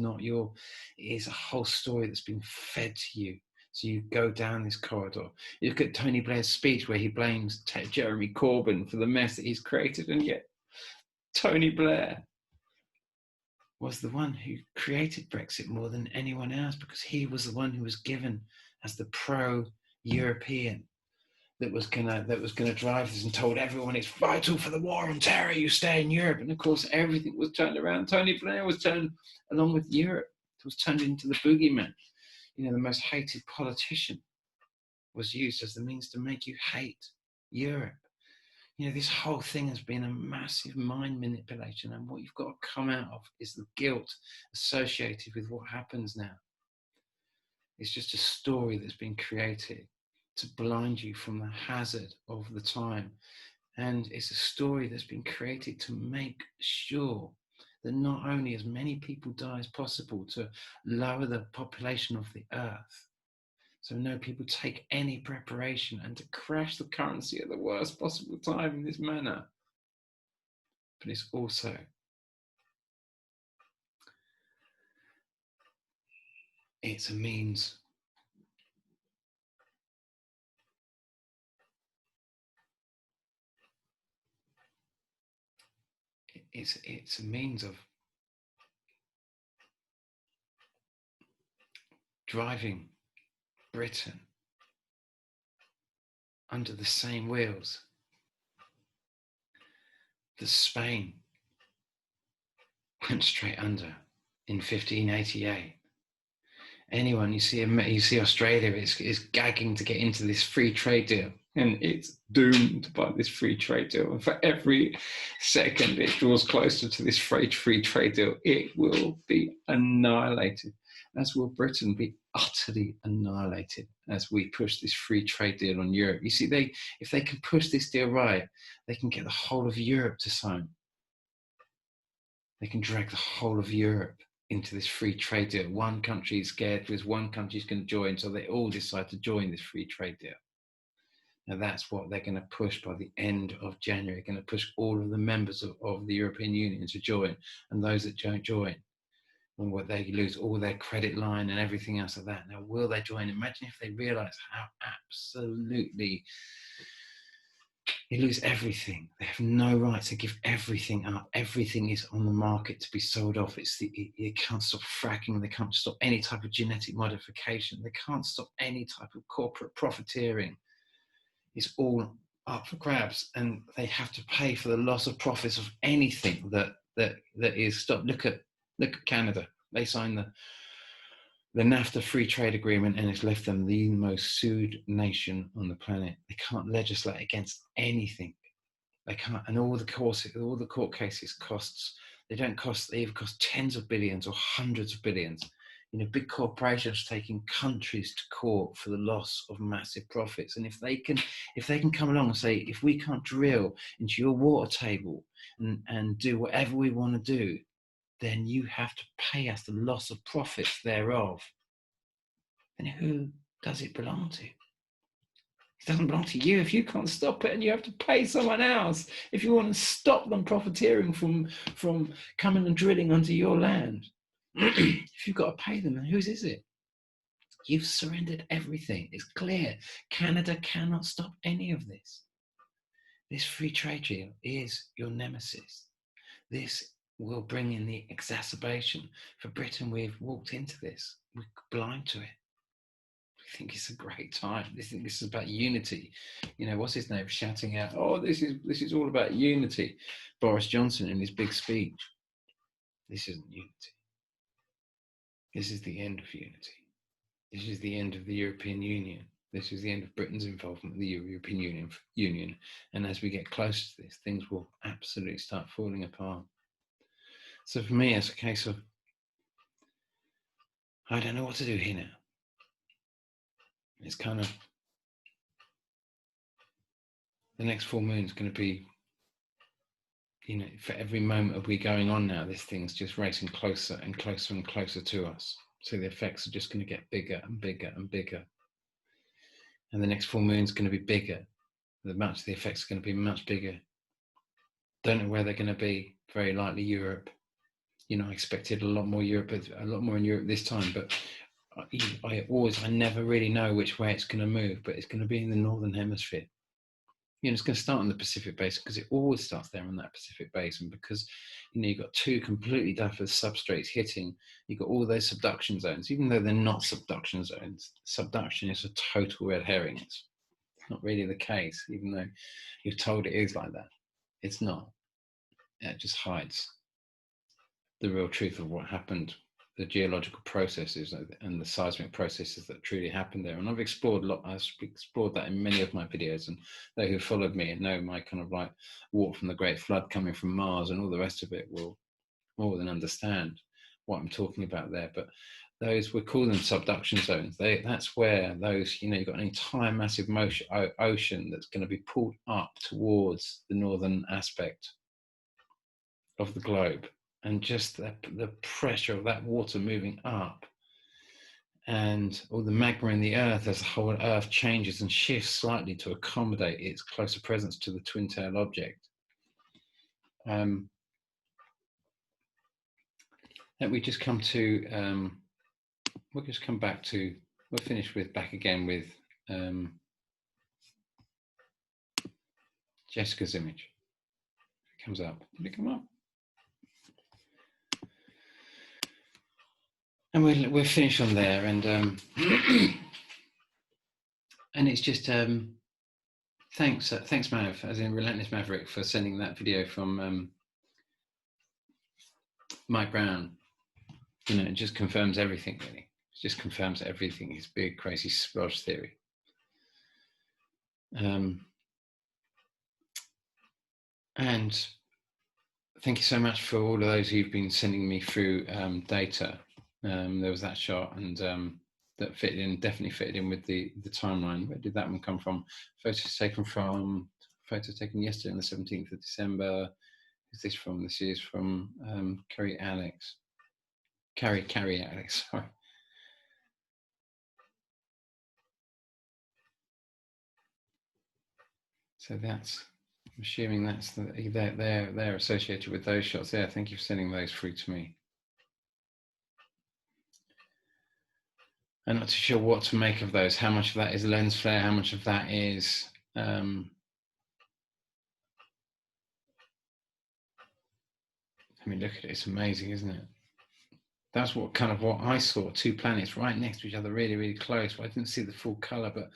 is a whole story that's been fed to you. So you go down this corridor. You look at Tony Blair's speech where he blames Jeremy Corbyn for the mess that he's created, and yet Tony Blair was the one who created Brexit more than anyone else, because he was the one who was given as the pro-European that was gonna drive this and told everyone it's vital for the war on terror you stay in Europe. And of course everything was turned around. Tony Blair was turned along with Europe. It was turned into the boogeyman. The most hated politician was used as the means to make you hate Europe. This whole thing has been a massive mind manipulation, and what you've got to come out of is the guilt associated with what happens now. It's just a story that's been created to blind you from the hazard of the time. And it's a story that's been created to make sure that not only as many people die as possible, to lower the population of the earth, so no people take any preparation, and to crash the currency at the worst possible time in this manner. But it's also it's a means it's a means of driving Britain under the same wheels that Spain went straight under in 1588. Anyone you see Australia is gagging to get into this free trade deal, and it's doomed by this free trade deal. And for every second it draws closer to this free trade deal, it will be annihilated, as will Britain be utterly annihilated as we push this free trade deal on Europe. You see, if they can push this deal right, they can get the whole of Europe to sign. They can drag the whole of Europe into this free trade deal. One country is scared because one country is going to join, so they all decide to join this free trade deal. Now that's what they're going to push by the end of January. They're going to push all of the members of the European Union to join, and those that don't join, and what they lose all their credit line and everything else like that. Now, will they join? Imagine if they realise how absolutely they lose everything. They have no right to give everything up. Everything is on the market to be sold off. They can't stop fracking. They can't stop any type of genetic modification. They can't stop any type of corporate profiteering. It's all up for grabs, and they have to pay for the loss of profits of anything that is stopped. Look at Canada. They signed the NAFTA free trade agreement, and it's left them the most sued nation on the planet. They can't legislate against anything. They can't, and all the court cases they either cost tens of billions or hundreds of billions. Big corporations taking countries to court for the loss of massive profits. And if they can come along and say, if we can't drill into your water table and do whatever we want to do, then you have to pay us the loss of profits thereof. Then who does it belong to? It doesn't belong to you if you can't stop it, and you have to pay someone else if you want to stop them profiteering from coming and drilling onto your land. If you've got to pay them, then whose is it? You've surrendered everything. It's clear. Canada cannot stop any of this. This free trade deal is your nemesis. This will bring in the exacerbation. For Britain, we've walked into this. We're blind to it. We think it's a great time. We think this is about unity. You know, what's his name shouting out, "Oh, this is all about unity." Boris Johnson in his big speech. This isn't unity. This is the end of unity. This is the end of the European Union. This is the end of Britain's involvement in the European Union. And as we get closer to this, things will absolutely start falling apart. So for me, it's a case of, I don't know what to do here now. It's kind of, the next full moon is going to be, you know, for every moment of we going on now, this thing's just racing closer and closer and closer to us. So the effects are just going to get bigger and bigger and bigger. And the next full moon is going to be bigger. The effects are going to be much bigger. Don't know where they're going to be. Very likely Europe. You know, I expected a lot more in Europe this time, but I never really know which way it's going to move, but it's going to be in the northern hemisphere. You know, it's going to start on the Pacific basin because it always starts there on that Pacific basin, because, you know, you've got two completely diverse substrates hitting. You've got all those subduction zones, even though they're not subduction zones. Subduction is a total red herring. It's not really the case, even though you're told it is like that. It's not. It just hides the real truth of what happened, the geological processes and the seismic processes that truly happened there. And I've explored that in many of my videos, and they who followed me and know my kind of like walk from the Great Flood coming from Mars and all the rest of it will more than understand what I'm talking about there. But those, we call them subduction zones. That's where those, you know, you've got an entire massive ocean that's going to be pulled up towards the northern aspect of the globe. And just the pressure of that water moving up, and all the magma in the earth as the whole earth changes and shifts slightly to accommodate its closer presence to the twin tail object. That we just come to, we'll just come back to, we'll finish with back again with Jessica's image. It comes up. Did it come up? And we're finished on there, and and it's just thanks Mav, as in Relentless Maverick, for sending that video from Mike Brown. You know, it just confirms everything, really. It just confirms everything, his big crazy splodge theory. And thank you so much for all of those who've been sending me through data. There was that shot, and that definitely fitted in with the timeline. Where did that one come from? Photos taken yesterday on the 17th of December. Who's this from? This is from Carrie Alex, sorry. So that's, I'm assuming that's they're associated with those shots there. Thank you for sending those through to me. I'm not too sure what to make of those. How much of that is lens flare? How much of that is I mean, look at it. It's amazing, isn't it? That's what I saw. Two planets right next to each other, really, really close. Well, I didn't see the full color, but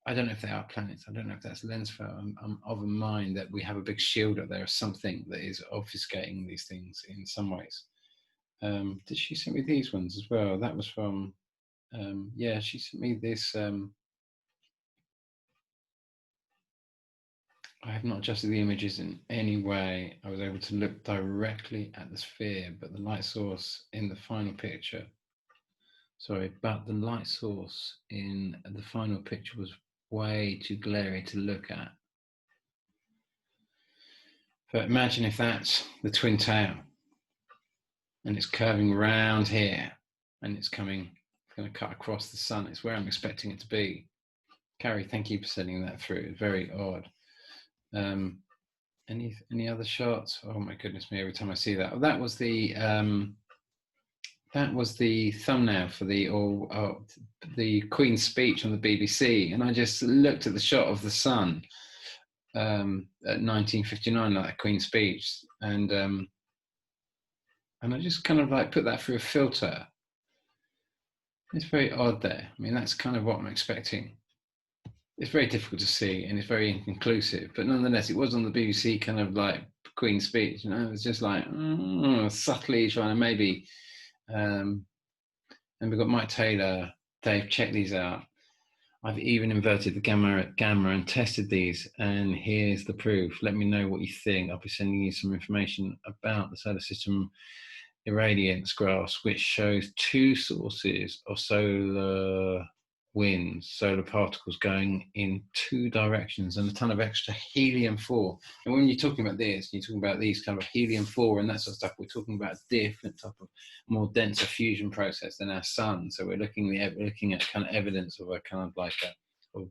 I don't know if they are planets. I don't know if that's lens flare. I'm of a mind that we have a big shield up there, or something that is obfuscating these things in some ways. Did she send me these ones as well? That was from, yeah, she sent me this. I have not adjusted the images in any way. I was able to look directly at the sphere, but the light source in the final picture, but the light source in the final picture was way too glary to look at. But imagine if that's the twin tail. and it's curving round here, and it's going to cut across the sun. It's where I'm expecting it to be. Carrie, thank you for sending that through. It's very odd. Any other shots? Oh my goodness me! Every time I see that, oh, that was the thumbnail for the Queen's speech on the BBC, and I just looked at the shot of the sun at 1959, like that Queen's speech, and I just kind of like put that through a filter. It's very odd there. I mean, that's kind of what I'm expecting. It's very difficult to see, and it's very inconclusive, but nonetheless, it was on the BBC kind of like Queen's speech, you know. It was just like subtly trying to maybe. And we've got Mike Taylor. Dave, check these out. I've even inverted the gamma and tested these, and here's the proof. Let me know what you think. I'll be sending you some information about the solar system irradiance graphs, which shows two sources of solar winds, solar particles going in two directions, and a ton of extra helium-4. And when you're talking about this, you're talking about these kind of helium-4 and that sort of stuff, we're talking about a different type of more denser fusion process than our sun. So we're looking at kind of evidence of a kind of like a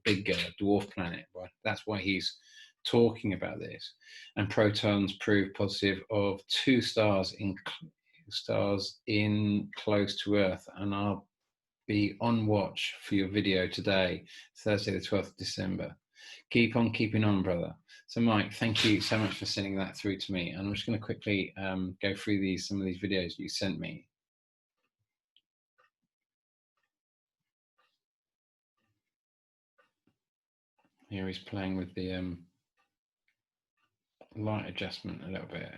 big dwarf planet. Right? That's why he's talking about this. And protons prove positive of two stars in close to Earth, and I'll be on watch for your video today, Thursday the 12th of December. Keep on keeping on, brother. So Mike, thank you so much for sending that through to me, and I'm just going to quickly go through some of these videos you sent me. Here he's playing with the light adjustment a little bit.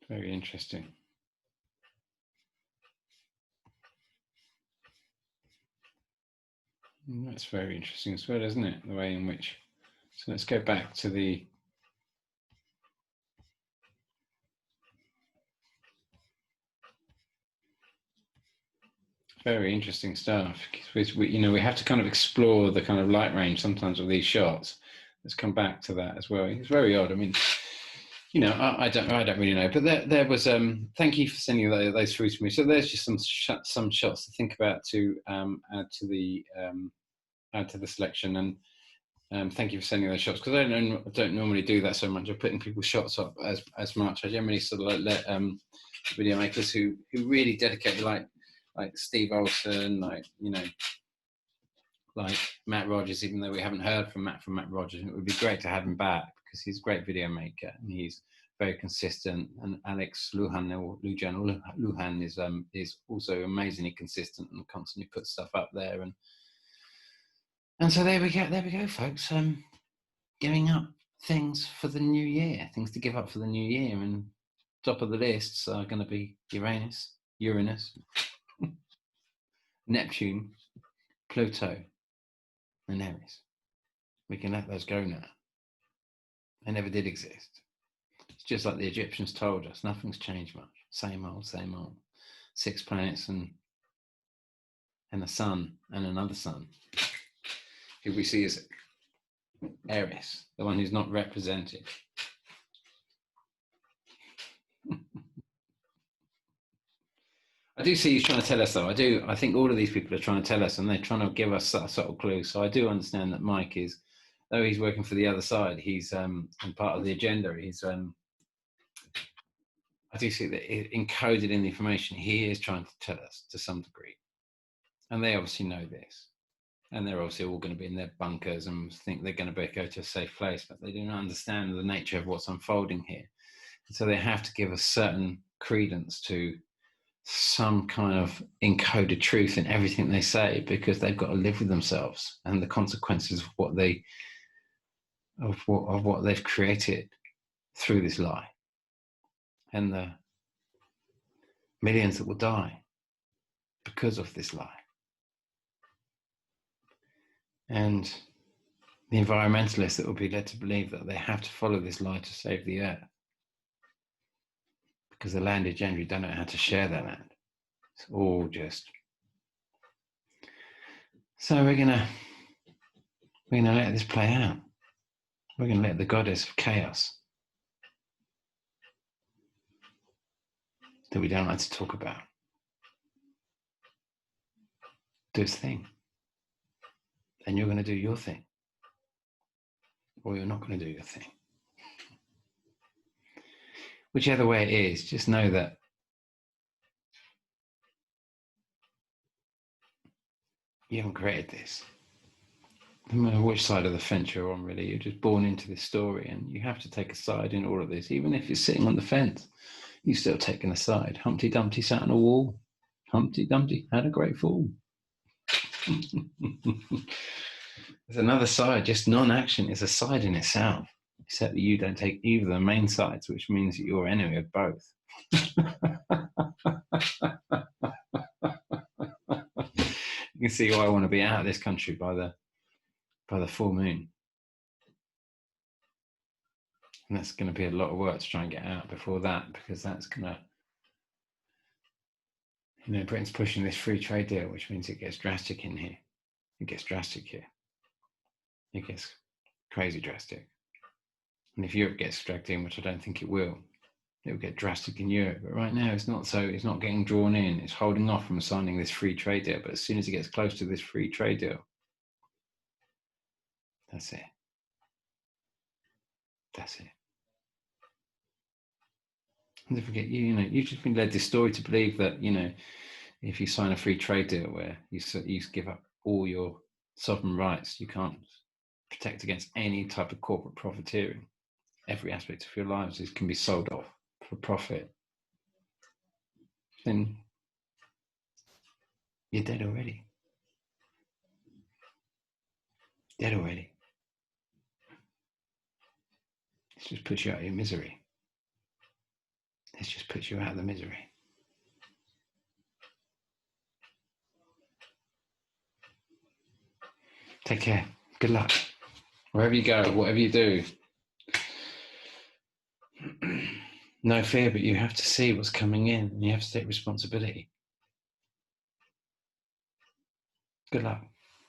Very interesting. And that's very interesting as well, isn't it? The way in which. So let's go back to the. Very interesting stuff. We have to kind of explore the kind of light range sometimes with these shots. Let's come back to that as well. It's very odd. I mean, I don't really know. But there was. Thank you for sending those through to me. So there's just some shots to think about to add to the selection. And thank you for sending those shots, because I don't normally do that so much of putting people's shots up as much. I generally sort of let video makers who really dedicate, like Steve Olson, like Matt Rogers, even though we haven't heard from Matt Rogers. And it would be great to have him back, because he's a great video maker and he's very consistent. And Alex Lujan is also amazingly consistent and constantly puts stuff up there. And so there we go, folks. Giving up things for the new year, things to give up for the new year, and top of the lists are going to be Uranus, Neptune, Pluto, and Eris. We can let those go now. They never did exist. It's just like the Egyptians told us, nothing's changed much. Same old, same old. 6 planets and a sun and another sun, who we see as Eris, the one who's not represented. I do see he's trying to tell us, though. I think all of these people are trying to tell us, and they're trying to give us a subtle clue. So I do understand that Mike is, though he's working for the other side, he's and part of the agenda. He's I do see that encoded in the information, he is trying to tell us to some degree. And they obviously know this. And they're obviously all going to be in their bunkers and think they're going to go to a safe place, but they do not understand the nature of what's unfolding here. And so they have to give a certain credence to some kind of encoded truth in everything they say, because they've got to live with themselves and the consequences of what they've created through this lie, and the millions that will die because of this lie, and the environmentalists that will be led to believe that they have to follow this lie to save the earth, because the landed gentry don't know how to share their land. It's all just. So we're gonna let this play out. We're going to let the goddess of chaos, that we don't like to talk about, do its thing. And you're going to do your thing. Or you're not going to do your thing. Whichever way it is, just know that you haven't created this. No matter which side of the fence you're on, really, you're just born into this story, and you have to take a side in all of this. Even if you're sitting on the fence, you're still taking a side. Humpty Dumpty sat on a wall. Humpty Dumpty had a great fall. There's another side, just non-action is a side in itself, except that you don't take either of the main sides, which means that you're enemy of both. You can see why I want to be out of this country by the full moon. And that's going to be a lot of work to try and get out before that, because that's going to, Britain's pushing this free trade deal, which means it gets drastic in here. It gets drastic here. It gets crazy drastic. And if Europe gets dragged in, which I don't think it will get drastic in Europe. But right now it's not so. It's not getting drawn in. It's holding off from signing this free trade deal. But as soon as it gets close to this free trade deal, that's it. That's it. And don't forget, you've just been led this story to believe that, if you sign a free trade deal where you give up all your sovereign rights, you can't protect against any type of corporate profiteering. Every aspect of your lives can be sold off for profit. Then you're dead already. Dead already. This just puts you out of your misery. This just puts you out of the misery. Take care. Good luck. Wherever you go, whatever you do. No fear, but you have to see what's coming in, and you have to take responsibility. Good luck.